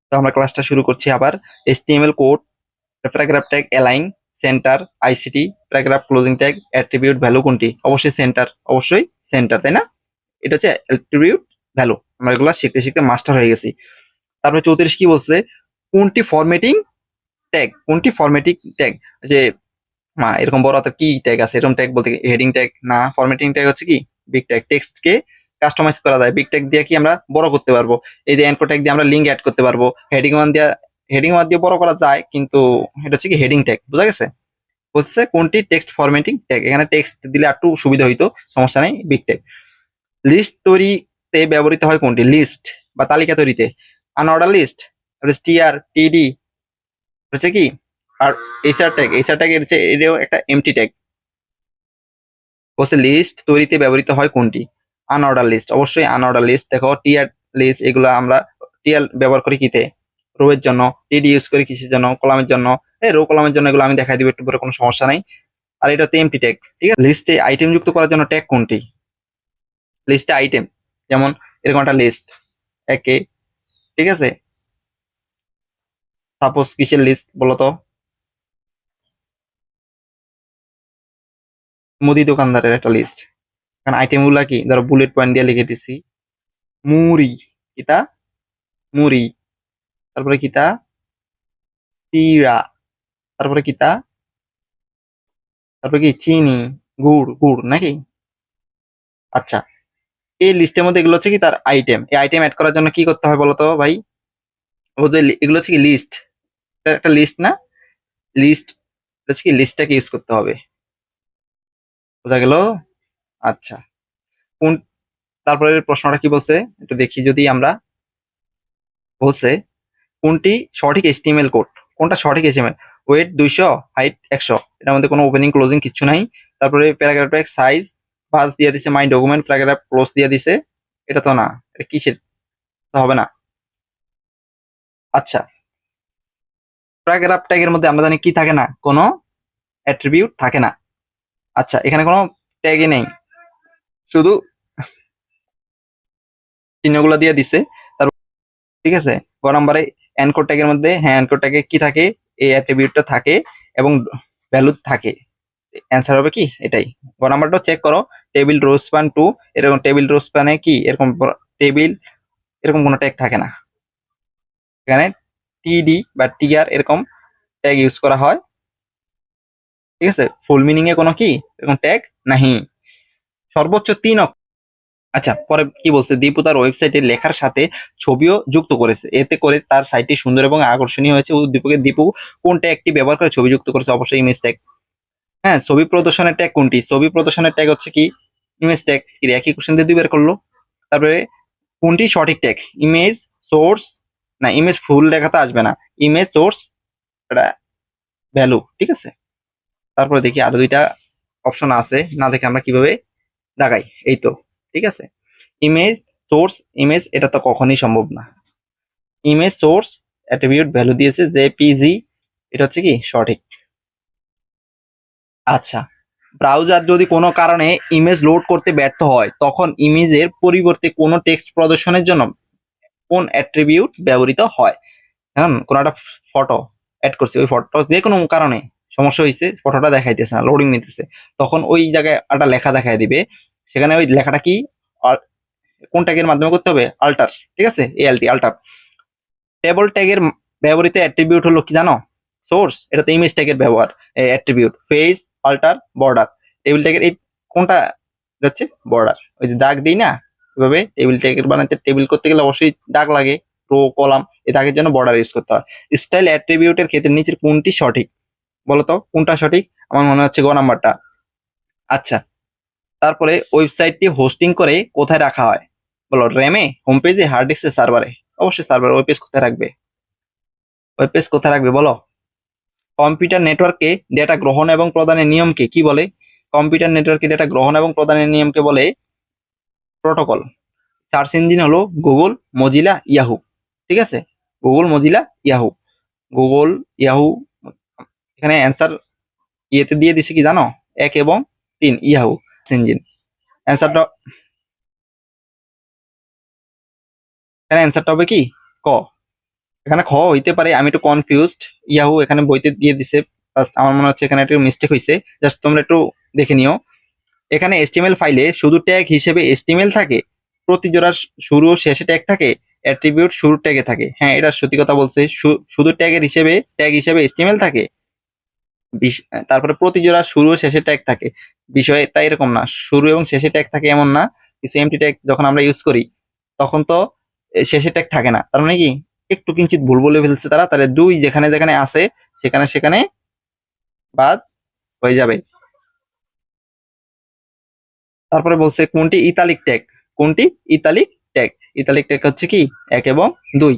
তো আমরা ক্লাসটা শুরু করছি আবার। HTML code, paragraph tag, align, centre, ICT, paragraph closing tag, attribute value কোনটি? অবশ্যই সেন্টার। অবশ্যই সেন্টার, তাই না? এটা হচ্ছে অ্যাট্রিবিউট ভ্যালু। আমরা এগুলো শিখতে শিখতে মাস্টার হয়ে গেছি। তারপরে 34 কি বলছে, কোনটি ফরম্যাটিং ট্যাগ? কোনটি ফরম্যাটিং ট্যাগ? যে এরকম বড় হাতের কি ট্যাগ আছে? এরকম ট্যাগ বলতে হেডিং ট্যাগ না, ফরম্যাটিং ট্যাগ হচ্ছে কি বিগ ট্যাগ। টেক্সটকে কাস্টমাইজ করা যায়, বিগ ট্যাগ দিয়ে কি আমরা বড় করতে পারবো। এই যে এনকো ট্যাগ দিয়ে আমরা লিঙ্ক অ্যাড করতে পারবো। হেডিং ওয়ান দিয়ে বড় করা যায়, কিন্তু এটা হচ্ছে কি হেডিং ট্যাগ। বোঝা গেছে? হচ্ছে কোনটি টেক্সট ফরম্যাটিং ট্যাগ? এখানে টেক্সট দিলে একটু সুবিধা হইতো, সমস্যা নেই, বিগ ট্যাগ। লিস্ট তৈরিতে ব্যবহৃত হয় কোনটি? লিস্ট বা তালিকা তৈরিতে আনঅর্ডার লিস্ট, টিআর টিডি হচ্ছে কি, আর এইচআর ট্যাগ এর এটাও একটা এমটি ট্যাগ। বলছে লিস্ট তৈরিতে ব্যবহৃত হয় কোনটি? আনঅর্ডার লিস্ট, অবশ্যই আনঅর্ডার লিস্ট। দেখো টিআর লিস্ট এগুলো আমরা টিআর ব্যবহার করি কিতে, রো এর জন্য, টিডি ইউজ করি কিসের জন্য, কলামের জন্য। এই রো কলামের জন্য এগুলো আমি দেখাই দিব একটু পরে, কোনো সমস্যা নাই। আর এটা হচ্ছে এমটি ট্যাগ, ঠিক আছে। লিস্টে আইটেম যুক্ত করার জন্য ট্যাগ কোনটি? লিস্টে আইটেম, যেমন এরকম একটা লিস্ট একে, ঠিক আছে। সাপোজ কিসের লিস্ট বলতো? মুদি দোকানদারের একটা লিস্ট। কারণ আইটেম গুলা কি, ধরো বুলেট পয়েন্ট দিয়ে লিখে দিছি, মুড়ি, কিতা মুড়ি, তারপরে কিতা চিড়া, তারপরে কিতা, তারপরে কি চিনি, গুড়, গুড় নাকি? আচ্ছা, এই লিস্টের মধ্যে এগুলো হচ্ছে কি তার আইটেম। এই আইটেম অ্যাড করার জন্য কি করতে হয় বলতো ভাই? ওদের এগুলো হচ্ছে কি লিস্ট, একটা লিস্ট না, লিস্ট হচ্ছে কি, লিস্টটাকে ইউজ করতে হবে। বোঝা গেল? আচ্ছা, কোন, তারপরে প্রশ্নটা কি বলছে একটু দেখি যদি আমরা। বলছে কোনটি সঠিক এস্টিমেল কোড? কোনটা সঠিক এস্টিমেল? ওয়েট 200, হাইট 100, এটার মধ্যে কোনো ওপেনিং ক্লোজিং কিছু নাই। তারপরে প্যারাগ্রাফ সাইজ বাস দিয়ে দিছে, মাই ডকুমেন্ট প্যারাগ্রাফ ক্লোজ দিয়ে দিছে। এটা তো না, এটা কিসের, তো হবে না। আচ্ছা, প্যারাগ্রাফ ট্যাগের মধ্যে আমরা জানি কি থাকে না, কোনো অ্যাট্রিবিউট থাকে না। আচ্ছা, এখানে কোনো ট্যাগই নেই, শুধু চিহ্নগুলো দিয়ে দিছে। তারপর ঠিক আছে, গ নম্বরে এনকোড ট্যাগের মধ্যে, হ্যাঁ এনকোড ট্যাগে কি থাকে, এই অ্যাট্রিবিউটটা থাকে এবং ভ্যালু থাকে। অ্যান্সার হবে কি এটাই। গ নাম্বারটা চেক করো, টেবিল রো স্প্যান টু, এরকম টেবিল রো স্প্যানে কি এরকম টেবিল এরকম কোনো ট্যাগ থাকে না। এখানে টিডি বা টিআর এরকম ট্যাগ ইউজ করা হয়, ঠিক আছে। ফুল মিনিং এ কোনো কি এরকম ট্যাগ নাহি, সর্বোচ্চ 3 অক্ষর। আচ্ছা, পরে কি বলছে, দীপু তার ওয়েবসাইটে লেখার সাথে ছবিও যুক্ত করেছে, এতে করে তার সাইটটি সুন্দর এবং আকর্ষণীয় হয়েছে। দীপু কোন ট্যাগটি ব্যবহার করে ছবি যুক্ত করেছে? অবশ্যই ইমেজ ট্যাগ। হ্যাঁ, ছবি প্রদর্শনের ট্যাগ কোনটি? ছবি প্রদর্শনের ট্যাগ হচ্ছে কি ইমেজ ট্যাগ। একই কোশ্চেন দিয়ে 2 বের করলো। তারপরে কোনটি সঠিক ট্যাগ? ইমেজ সোর্স, না ইমেজ ফুল দেখাতে আসবে না, ইমেজ সোর্স এটা ভ্যালু, ঠিক আছে। তারপরে দেখি আরো 2টা অপশন আছে, না দেখে আমরা কিভাবে দেখাই, এই তো, ঠিক আছে। ইমেজ সোর্স ইমেজ, এটা তো কখনোই সম্ভব না। ইমেজ সোর্স অ্যাট্রিবিউট ভ্যালু দিয়েছে জেপিজি, এটা হচ্ছে কি সঠিক। আচ্ছা, ব্রাউজার যদি কোনো কারণে ইমেজ লোড করতে ব্যর্থ হয়, তখন ইমেজের পরিবর্তে কোনো টেক্সট প্রদর্শনের জন্য কোন অ্যাট্রিবিউট ব্যবহৃত হয়? হ্যাঁ, কোনো একটা ফটো অ্যাড করছি, ওই ফটো যে কোনো কারণে সমস্যা হয়েছে, ফটোটা দেখাইতেছে না, লোডিং নিতেছে, তখন ওই জায়গায় একটা লেখা দেখাই দিবে। সেখানে ওই লেখাটা কি, কোন ট্যাগের মাধ্যমে করতে হবে? আল্টার, ঠিক আছে, এএলটি আল্টার। টেবল ট্যাগের ব্যবহৃত অ্যাট্রিবিউট হলো কি জানো? সোর্স, এটা তো ইমেজ ট্যাগের ব্যবহার attribute. Face, alter, border. Table ট্যাগের এই কোনটা হচ্ছে? বর্ডার। ওই যে দাগ দিই না এভাবে, টেবিল ট্যাগের বানাতে টেবিল করতে গেলে অবশ্যই দাগ লাগে, রো কলাম, এই দাগের জন্য বর্ডার ইউজ করতে হয়। স্টাইল অ্যাট্রিবিউটের ক্ষেত্রে নিচের কোনটি সঠিক বলতো? কোনটা সঠিক? আমার মনে হচ্ছে গ নাম্বারটা। আচ্ছা, তারপরে ওয়েবসাইটটি হোস্টিং করে কোথায় রাখা হয়? বলো, র্যামে, হোম পেজে, হার্ড ডিস্কে, সার্ভারে? অবশ্যই সার্ভার। ওয়েব পেজ কোথায় রাখবে? ওয়েব পেজ কোথায় রাখবে বলো? কম্পিউটার নেটওয়ার্কে ডেটা গ্রহণ এবং প্রদানের নিয়মকে কি বলে? কম্পিউটার নেটওয়ার্কে ডেটা গ্রহণ এবং প্রদানের নিয়মকে বলে প্রোটোকল। সার্চ ইঞ্জিন হলো গুগল, মজিলা, ইয়াহু, ঠিক আছে। Google, Mozilla, Yahoo. Google, Yahoo. এখানে অ্যান্সার ইয়েতে দিয়ে দিছে কি জানো? 1 এবং 3, ইয়াহু ইঞ্জিন। অ্যান্সারটা, এখানে অ্যান্সারটা হবে কি ক। এখানে খ হইতে পারে, আমি একটু কনফিউজড। ইয়াহু এখানে বইতে দিয়ে দিছে, আমার মনে হচ্ছে এখানে একটু মিস্টেক হয়েছে, জাস্ট তোমরা একটু দেখে নিও। এখানে এসটিএমএল ফাইলে শুধু ট্যাগ হিসেবে এসটিএমএল থাকে, প্রতি জোড়ার শুরু ও শেষে ট্যাগ থাকে, অ্যাট্রিবিউট শুরু ট্যাগে থাকে। হ্যাঁ, এটা সত্যি কথা বলছে, শুধু ট্যাগ হিসেবে এসটিএমএল থাকে, তারপরে প্রতি জোড়ার শুরু ও শেষে ট্যাগ থাকে। বিষয়টা এরকম না, শুরু এবং শেষে ট্যাগ থাকে এমন না। কিছু এমটি ট্যাগ যখন আমরা ইউজ করি তখন তো শেষে ট্যাগ থাকে না, তার মানে কি একটু কিঞ্চিত ভুল বলে ফেলছে তারা, তাহলে 2 যেখানে যেখানে আছে সেখানে সেখানে বাদ হয়ে যাবে। তারপরে বলছে কোনটি ইতালিক ট্যাগ? কোনটি ইতালিক ট্যাগ? ইতালিক ট্যাগ হচ্ছে কি 1 এবং 2।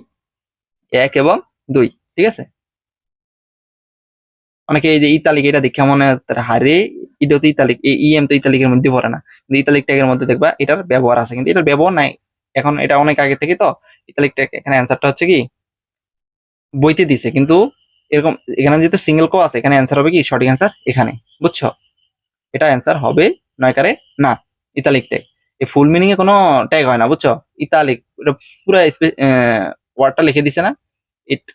1 এবং 2, ঠিক আছে। অনেকে এই যে ইতালিক এটা দেখে মনে হয় হারে এটা তো ইতালিক, এই ইএম তো ইতালিকের মধ্যে পড়ে না, কিন্তু ইতালিক ট্যাগের মধ্যে দেখবা এটার ব্যবহার আছে, কিন্তু এটার ব্যবহার নাই এখন, এটা অনেক আগে থেকে। তো ইতালিক ট্যাগ এখানে অ্যান্সারটা হচ্ছে কি বইতে দিছে, কিন্তু এরকম এখানে যেহেতু সিঙ্গেল ক আছে, এখানে অ্যান্সার হবে কি সঠিক অ্যান্সার এখানে, বুঝছো? এটা অ্যান্সার হবে নয়কারে না, ইতালিক ট্যাগ। এই ফুল মিনিং এ কোনো ট্যাগ হয় না, বুঝছো? ইতালিক এটা পুরো ওয়ার্ডটা লিখে দিছে না,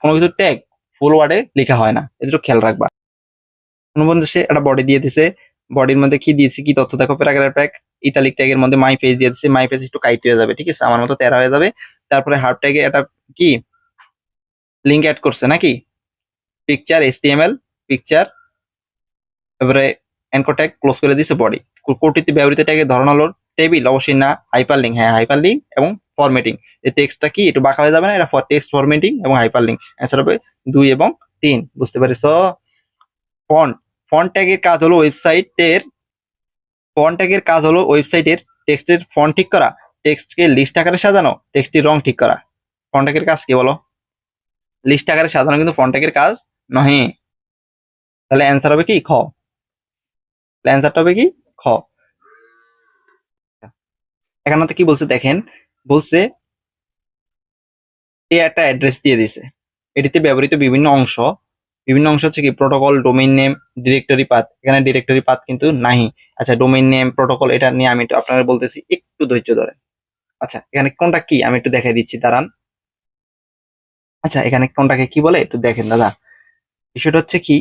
কোনো কিছু ট্যাগ ফুল ওয়ার্ডে লেখা হয় না, এটা খেয়াল রাখবা। অনুবন্ধ সে একটা বডি দিয়ে দিছে, বডির মধ্যে কি দিয়েছে কি তথ্য দেখো, প্যারাগ্রাফ ইতালিক ট্যাগের মধ্যে মাই পেজ দিয়ে দিচ্ছে, মাই পেজ একটু কাইট হয়ে যাবে, ঠিক আছে, আমার মতো তেরা হয়ে যাবে। তারপরে হার্ড ট্যাগে একটা কি লিঙ্ক অ্যাড করছে নাকি, পিকচার HTML পিকচার, তারপরে অ্যাঙ্কর ট্যাগ ক্লোজ করে দিছে বডি। কোডটিতে ব্যবহৃত ট্যাগের ধরন হলো টেবিল, অবশ্যই না, হাইপার লিঙ্ক, হ্যাঁ হাইপার লিঙ্ক এবং ফরম্যাটিং। এই টেক্সটটা কি একটু বাঁকা হয়ে যাবে না, এটা টেক্সট ফরম্যাটিং এবং হাইপার লিঙ্ক। অ্যান্সার হবে 2 এবং 3, বুঝতে পেরেছো? ফন্ট, ফন্ট ট্যাগের কাজ হলো ওয়েবসাইটের, ফন্ট ট্যাগের কাজ হলো ওয়েবসাইটের টেক্সটের ফন্ট ঠিক করা, টেক্সটকে লিস্ট আকারে সাজানো, টেক্সটের রং ঠিক করা। ফন্ট ট্যাগের কাজ কি বলো? লিস্ট আকারে সাজানো কিন্তু ফন্ট ট্যাগের কাজ নহে। তাহলে অ্যান্সার হবে কি খ, অ্যান্সারটা হবে কি খ। এখানে তো কি বলছে দেখেন, বলছে এ একটা অ্যাড্রেস দিয়ে দিছে, এটিতে ব্যবহৃত বিভিন্ন অংশ, বিভিন্ন অংশ হচ্ছে কি protocol, domain name, directory path. এখানে ডিরেক্টরি পাথ কিন্তু নাহি। আচ্ছা ডোমেইন নেম, প্রোটোকল, এটা নিয়ে আমি একটু আপনারা বলতেছি, একটু ধৈর্য ধরেন। আচ্ছা এখানে কোনটা কি আমি একটু দেখাই দিচ্ছি, দাঁড়ান। আচ্ছা এখানে কোনটাকে কি বলে একটু দেখেন দাদা। বিষয়টা হচ্ছে কি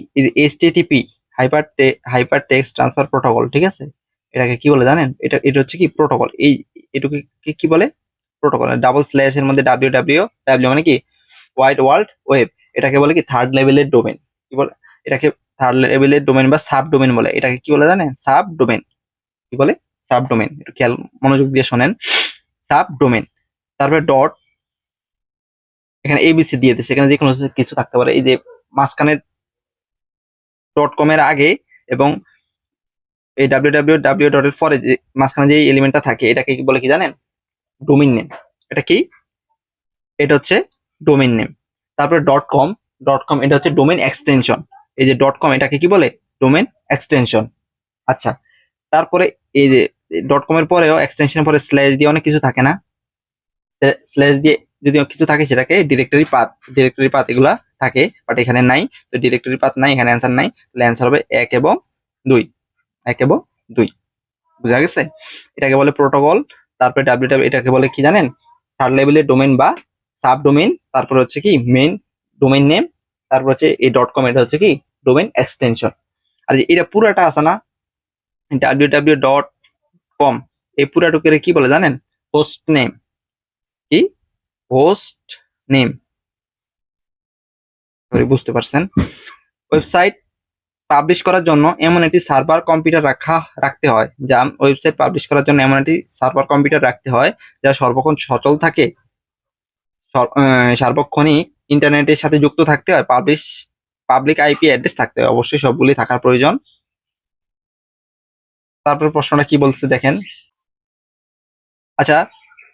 HTTP, hyper text transfer protocol, ঠিক আছে। এটাকে কি বলে জানেন? এটা এটা হচ্ছে কি প্রোটোকল, এই এটুকে কি বলে প্রোটোকল। ডাবল স্ল্যাশ এর মধ্যে ডাব্লিউ মানে কি ওয়াইড ওয়ার্ল্ড ওয়েব, এটাকে বলে কি থার্ড লেভেলের ডোমেন, কি বলে এটাকে থার্ড লেভেলের ডোমেন বা সাব ডোমেন বলে। এটাকে কি বলে জানেন? Sub domain. কি বলে? Sub domain. একটু খেয়াল মনোযোগ দিয়ে শোনেন, সাব ডোমেন। তারপরে ডট, এখানে ABC দিয়ে দিচ্ছে, এখানে যে কোনো কিছু থাকতে পারে, এই যে মাঝখানে .com এর আগে এবং এই www ডট এর পরে যে মাঝখানে যে এলিমেন্টটা থাকে, এটাকে কি বলে কি জানেন? Domain name. এটা কি? এটা হচ্ছে ডোমেইন নেম। তারপরে ডট কম এটা হচ্ছে ডোমেইন এক্সটেনশন। এই যে ডট কম এটাকে কি বলে? Domain extension. আচ্ছা তারপরে এই যে ডট কম এর পরেও এক্সটেনশনের পরে স্ল্যাশ দিয়ে অনেক কিছু থাকে না, স্ল্যাশ দিয়ে যদি কিছু থাকে সেটাকে ডিরেক্টরি পাথ এগুলা থাকে, বাট এখানে নাই। তো ডিরেক্টরি পাথ নাই, এখানে অ্যান্সার নাই, তাহলে অ্যান্সার হবে 1 এবং 2, 1 এবং 2, বুঝা গেছে? এটাকে বলে প্রোটোকল। তারপরে ডাব্লিউ এটাকে বলে কি জানেন? থার্ড লেভেলের ডোমেইন বা সাব ডোমেইন। তারপর হচ্ছে কি মেইন ডোমেইন নেম। তারপর হচ্ছে এই .com, এটা হচ্ছে কি ডোমেইন এক্সটেনশন। আর এটা পুরাটা আছে না www.com, এই পুরাটুকে কি বলে জানেন? Host name. কি? হোস্ট নেম, বুঝতে পারছেন? ওয়েবসাইট পাবলিশ করার জন্য এমন একটি সার্ভার কম্পিউটার রাখতে হয়, যা ওয়েবসাইট পাবলিশ করার জন্য এমন একটি সার্ভার কম্পিউটার রাখতে হয় যা সর্বক্ষণ সচল থাকে, সার্বক্ষণিক ইন্টারনেটের সাথে যুক্ত থাকতে হয়, পাবলিক IP অ্যাড্রেস থাকতে হয়, অবশ্যই সবগুলি থাকার প্রয়োজন। তারপর প্রশ্নটা কি বলছে দেখেন। আচ্ছা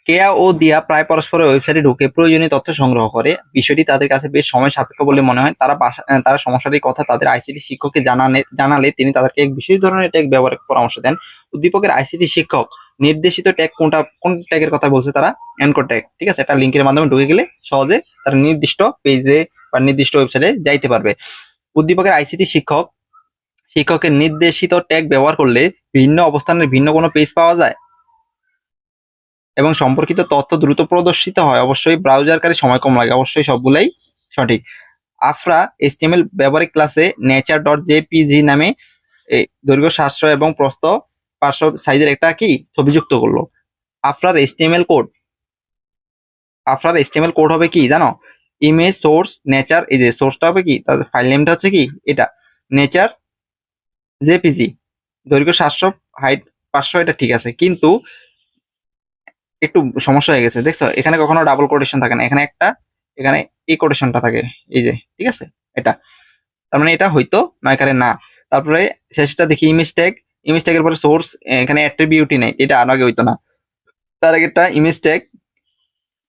কেয়া ও দিয়া প্রায় পরস্পরের ওয়েবসাইটে ঢুকে প্রয়োজনীয় তথ্য সংগ্রহ করে, বিষয়টি তাদের কাছে বেশ সময় সাপেক্ষ বলে মনে হয়। তারা সমস্যাটির কথা তাদের ICT শিক্ষককে জানালে তিনি তাদেরকে এক বিশেষ ধরনের ট্যাগ ব্যবহারের পরামর্শ দেন। উদ্দীপকের ICT শিক্ষক নির্দেশিত ট্যাগ কোন ট্যাগের কথা বলছে তারা? অ্যানকর ট্যাগ, ঠিক আছে। একটা লিঙ্কের মাধ্যমে ঢুকে গেলে সহজে তারা নির্দিষ্ট পেজে বা নির্দিষ্ট ওয়েবসাইটে যাইতে পারবে। উদ্দীপকের ICT শিক্ষকের নির্দেশিত ট্যাগ ব্যবহার করলে ভিন্ন অবস্থানের ভিন্ন কোনো পেজ পাওয়া যায় এবং সম্পর্কিত তথ্য দ্রুত প্রদর্শিত হয়, অবশ্যই ব্রাউজারকারী সময় কম লাগে, অবশ্যই সবগুলাই সঠিক। আফরা HTML ব্যবহারিক ক্লাসে nature.jpg নামে দৈর্ঘ্য 700 এবং প্রস্থ 500 সাইজের একটা কি ছবি যুক্ত করলো। আফরার HTML কোড হবে কি জানো? ইমেজ সোর্স নেচার, এই যে সোর্সটা হবে কি, তাদের ফাইল নেমটা হচ্ছে কি এটা নেচার জেপিজি, দৈর্ঘ্য 700 হাইট 500, এটা ঠিক আছে, কিন্তু একটু সমস্যা হয়ে গেছে, দেখছো? এখানে কখনো ডাবল কোটেশন থাকে না, এখানে এই কোটেশনটা থাকে, এই যে, ঠিক আছে, এটা তার মানে এটা হয়তো নয়কারে না। তারপরে শেষটা দেখি ইমেজ ট্যাগের পরে সোর্স, এখানে অ্যাট্রিবিউটই নেই, এটা আগে হইতো না। তার আগে একটা ইমেজ ট্যাগ,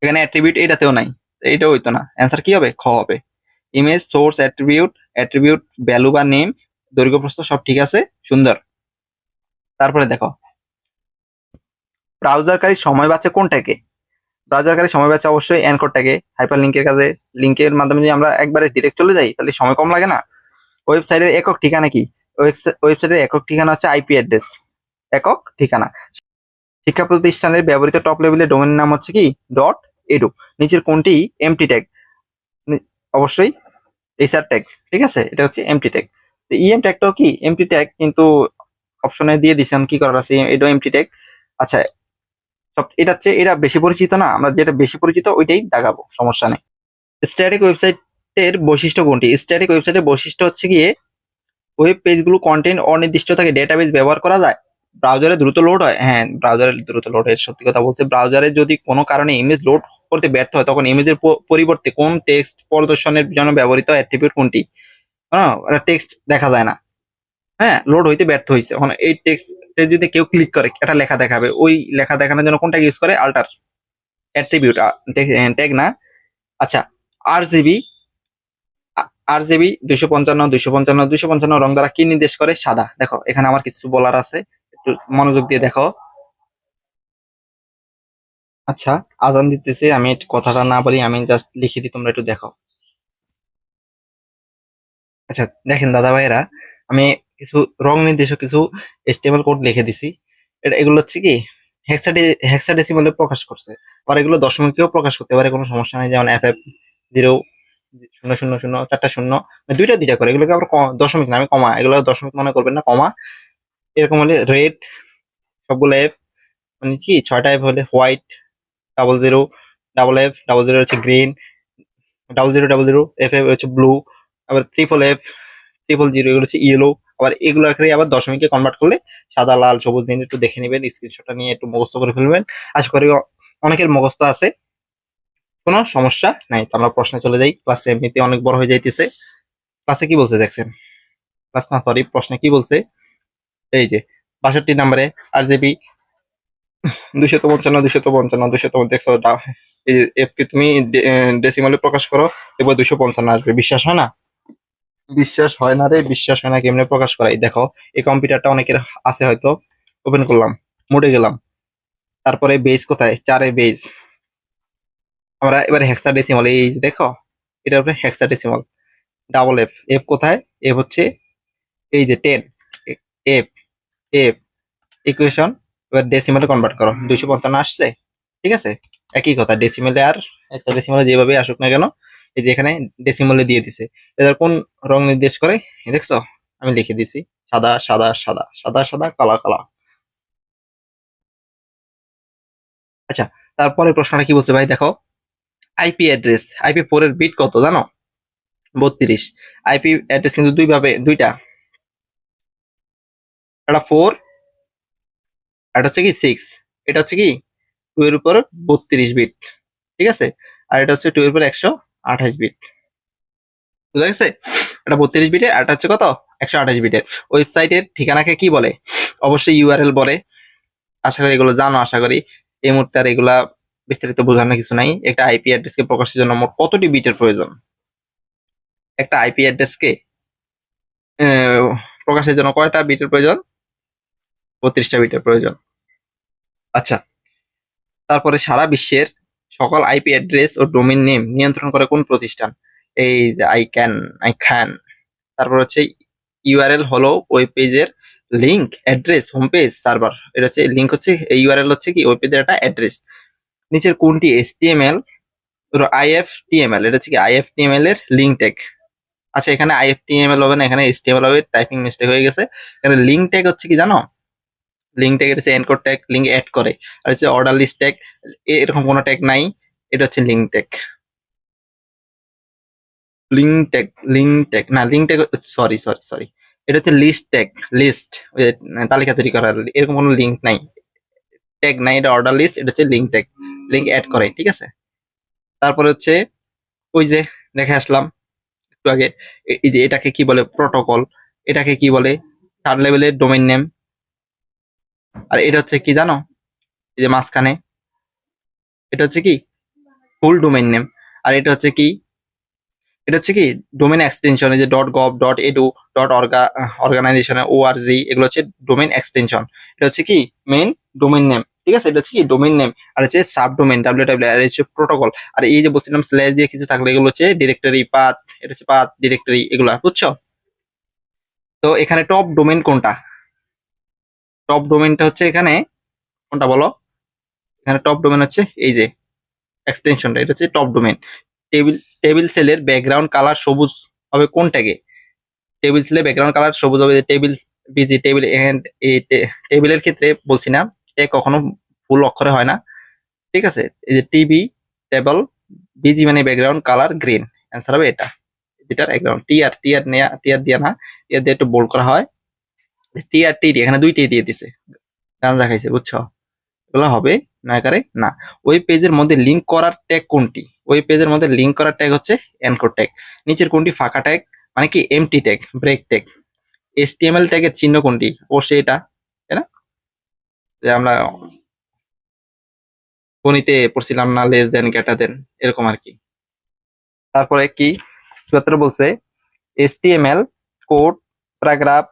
এখানে অ্যাট্রিবিউট এটাতেও নাই, এটা হইতো না, অ্যান্সার কি হবে? খ হবে। Image, source, attribute, attribute value বা নেম, দৈর্ঘ্য প্রস্থ সব ঠিক আছে, সুন্দর। তারপরে দেখো, ব্রাউজারকারী সময় বাঁচে কোনটাকে? ব্রাউজারকারী সময় বাঁচে অবশ্যই অ্যানকরটাকে, হাইপার লিঙ্কের কাজে। লিঙ্কের মাধ্যমে যদি আমরা একবারে ডিরেক্ট চলে যাই তাহলে সময় কম লাগে না। ওয়েবসাইটের একক ঠিকানা কি? ওয়েবসাইটের একক ঠিকানা হচ্ছে আইপি অ্যাড্রেস, একক ঠিকানা। শিক্ষা প্রতিষ্ঠানের ব্যবহৃত টপ লেভেলের ডোমেন নাম হচ্ছে কি? Dot edu. নিচের কোনটি এমটি ট্যাগ? অবশ্যই এইচআর ট্যাগ, ঠিক আছে, এটা হচ্ছে এমটি ট্যাগ। ইএম ট্যাগটাও কি এমটি ট্যাগ, কিন্তু অপশনে দিয়ে দিছেন কি করার আছে, এটাও এমটি ট্যাগ। আচ্ছা, সব এটা হচ্ছে, এটা বেশি পরিচিত না, আমরা যেটা বেশি পরিচিত ওইটাই দেখাবো, সমস্যা নেই। স্ট্যাটিক ওয়েবসাইটের বৈশিষ্ট্য কোনটি? স্ট্যাটিক ওয়েবসাইটের বৈশিষ্ট্য হচ্ছে গিয়ে ওয়েব পেজগুলো কন্টেন্ট অনির্দিষ্ট থাকে, ডেটাবেস ব্যবহার করা যায়, ব্রাউজারে দ্রুত লোড হয়। হ্যাঁ, ব্রাউজারে দ্রুত লোড হয়, সত্যি কথা বলছে। ব্রাউজারে যদি কোনো কারণে ইমেজ লোড করতে ব্যর্থ হয় তখন ইমেজের পরিবর্তে কোন টেক্সট প্রদর্শনের জন্য ব্যবহৃত অ্যাট্রিবিউট কোনটি? হ্যাঁ, টেক্সট দেখা যায় না, হ্যাঁ, লোড হইতে ব্যর্থ হয়েছে। এখন এই টেক্সটে যদি কেউ ক্লিক করে একটা লেখা দেখাবে, ওই লেখা দেখানোর জন্য কোনটা ইউজ করে? আল্টার অ্যাট্রিবিউট, ট্যাগ না। আচ্ছা, RGB, RGB 255, 255, 255 রং দ্বারা কি নির্দেশ করে? সাদা। দেখো এখানে আমার কিছু বলার আছে, একটু মনোযোগ দিয়ে দেখো। আচ্ছা, আজান দিতেছে, আমি একটু কথাটা না বলি, আমি জাস্ট লিখে দিই, তোমরা একটু দেখো। আচ্ছা দেখেন দাদা ভাইরা, আমি কিছু রং নির্দেশক, কিছু HTML কোড লিখে দিছি। এগুলো হচ্ছে কি হেক্সাডেসিমালে প্রকাশ করছে, আর এগুলো দশমিকেও প্রকাশ করতে পারে, কোনো সমস্যা নেই। যেমন FF 0 শূন্য শূন্য শূন্য 4টা শূন্য, মানে দুইটা দুইটা করে, এগুলোকে আবার দশমিক না, আমি কমা, এগুলো দশমিক মনে করবেন না, কমা। এরকম হলে রেড, সবগুলো F, মানে কি 6টা F হলে হোয়াইট, 00, F, 00 হচ্ছে গ্রিন, 0000 F হচ্ছে ব্লু, আবার F, 000 এগুলো হচ্ছে ইয়েলো। আবার এগুলো আবার দশমিকে কনভার্ট করলে সাদা, লাল, সবুজ দিন, একটু দেখে নেবেন, স্ক্রিনশটটা নিয়ে একটু মুখস্থ করে ফেলবেন। আশা করি অনেকের মুখস্থ আছে, কোনো সমস্যা নাই। তো আমরা প্রশ্নে চলে যাই, ক্লাসটা এমনিতে অনেক বড় হয়ে যাইতেছে। ক্লাসে কি বলছে দেখছেন? ক্লাস না, সরি, প্রশ্নে কি বলছে? এই যে 62 নম্বরে RGB 255, 255, 255 দেখছো? এই এফ কে তুমি ডেসিমালে প্রকাশ করো, এবার 255 আসবে। বিশ্বাস হয় না? বিশ্বাস হয় না রে, বিশ্বাস হয় না, কেমনে প্রকাশ করাই দেখো। এই কম্পিউটারটা অনেকের আছে হয়তো, ওপেন করলাম, মোডে গেলাম, তারপরে বেজ কোথায়? 4 বেজ। আমরা এবার হেক্সাডেসিমাল, এই যে দেখো, এটার উপরে হেক্সাডেসিমাল। এফ, এফ কোথায়? এফ হচ্ছে এই যে 10, এফ, এফ ইকুয়েশন। এবার ডেসিমালে কনভার্ট করো, 255 আসছে, ঠিক আছে। একই কথা, ডেসিমালে আর হেক্সাডেসিমালে যেভাবে আসুক না কেন, এই যে এখানে ডেসিমালে দিয়ে দিছে। এদের কোন রং নির্দেশ করে দেখছো? আমি লিখে দিছি, সাদা সাদা সাদা, সাদা সাদা, কালা কালা। আচ্ছা, তারপরে প্রশ্নটা কি বলছে ভাই দেখো, আইপি অ্যাড্রেস, IP4 এর বিট কত জানো? 32। আইপি অ্যাড্রেস কিন্তু দুইটা, একটা 4, এটা হচ্ছে কি 6। এটা হচ্ছে কি 2 এর উপর 32 বিট, ঠিক আছে। আর এটা হচ্ছে 2 এর উপর 128 বিট, বুঝা গেছে? এটা 32 বিটের, আর এটা হচ্ছে কত? 128 বিটের। ওয়েবসাইটের ঠিকানাকে কি বলে? অবশ্যই ইউআরএল বলে। আশা করি এগুলো জানো, আশা করি। এই মুহূর্তে আর এগুলা বিস্তারিত বোঝানোর কিছু নাই। একটা আইপি অ্যাড্রেসকে প্রকাশের জন্য মোট কতটি বিটের প্রয়োজন? একটা আইপি অ্যাড্রেসকে প্রকাশের জন্য কয়টা বিটের প্রয়োজন? 32টা বিটের প্রয়োজন। আচ্ছা, তারপরে সারা বিশ্বের সকল আইপি অ্যাড্রেস ও ডোমেইন নেম নিয়ন্ত্রণ করে কোন প্রতিষ্ঠান? এই যে আই ক্যান। তারপর হচ্ছে ইউআরএল হলো ওয়েব পেজের link, address, home page, server. এটা হচ্ছে লিংক, হচ্ছে ইউআরএল হচ্ছে কি ওয়েব পেজের একটা অ্যাড্রেস। নিচের কোনটি HTML, IFTML, এটা হচ্ছে কি IFTML এর লিংক ট্যাগ। আচ্ছা, এখানে IFTML হবে না, এখানে HTML হবে, টাইপিং মিস্টেক হয়ে গেছে। এখানে লিংক ট্যাগ হচ্ছে কি জানো? লিঙ্ক ট্যাগ, এটা হচ্ছে এনকোড ট্যাগ, লিঙ্ক অ্যাড করে। আর হচ্ছে অর্ডার লিস্ট ট্যাগ, এরকম কোনো ট্যাগ নাই, এটা হচ্ছে লিঙ্ক ট্যাগ। লিঙ্ক ট্যাগ না, link tag, sorry sorry sorry, এটা হচ্ছে লিস্ট ট্যাগ। লিস্ট, তালিকা তৈরি করার, এরকম কোনো লিঙ্ক নাই, ট্যাগ নাই, এটা অর্ডার লিস্ট, এটা হচ্ছে লিঙ্ক ট্যাগ, লিঙ্ক অ্যাড করে, ঠিক আছে। তারপরে হচ্ছে ওই যে দেখে আসলাম একটু আগে, এই যে এটাকে কি বলে? প্রোটোকল। এটাকে কি বলে? থার্ড লেভেলের ডোমেইন নেম। আর এটা হচ্ছে কি জানো? এই যে মাঝখানে, এটা হচ্ছে কি ফুল ডোমেইন নেম। আর এটা হচ্ছে কি, এটা হচ্ছে কি ডোমেন এক্সটেনশন, এই যে .gov.edu .অর্গানাইজেশন ORG, এগুলো হচ্ছে ডোমেন এক্সটেনশন। এটা হচ্ছে কি মেইন ডোমেন নেম, ঠিক আছে, এটা হচ্ছে কি ডোমেন নেম। আর হচ্ছে সাব ডোমেন www, আর হচ্ছে প্রোটোকল। আর এই যে বলছিলাম স্ল্যাশ দিয়ে কিছু থাকলে এগুলো হচ্ছে ডিরেক্টরি পাথ, এটা হচ্ছে পাথ ডিরেক্টরি, এগুলা বুঝছো? তো এখানে টপ ডোমেন কোনটা? টপ ডোমেনটা হচ্ছে এখানে কোনটা বলো? এখানে টপ ডোমেন হচ্ছে এই যে এক্সটেনশনটা, এটা হচ্ছে টপ ডোমেন। টেবিল টেবিল সেলের ব্যাকগ্রাউন্ড কালার সবুজ হবে কোন ট্যাগে? টেবিল সেলের ব্যাকগ্রাউন্ড কালার সবুজ হবে টেবিল বিজি টেবিল এন্ড এই টেবিলের ক্ষেত্রে বলছি না, এ কখনো ফুল অক্ষরে হয় না, ঠিক আছে। এই যে টিবি টেবল, বিজি মানে ব্যাকগ্রাউন্ড কালার গ্রিন, অ্যান্সার হবে এটা। এটার ব্যাকগ্রাউন্ড টিআর দিয়া না, টিআর দিয়ে একটু বোল্ড করা হয়, টিআর টি এখানে দুইটাই দিয়ে দিছে, গান দেখাইছে, বুঝছো? এগুলো হবে না একারে না। ওয়েব পেজের মধ্যে লিংক করার ট্যাগ কোনটি? ওয়েব পেজের মধ্যে লিংক করার ট্যাগ হচ্ছে অ্যানকর ট্যাগ। নিচের কোনটি ফাঁকা ট্যাগ, মানে কি empty tag, break tag. HTML ট্যাগের চিহ্ন কোনটি? অবশ্যই এটা, তাই না? যে আমরা গণিতে পড়ছিলাম না, লেস দেন গ্রেটার দেন, এরকম আর কি। তারপরে কি ৭৪ বলছে HTML কোড প্যারাগ্রাফ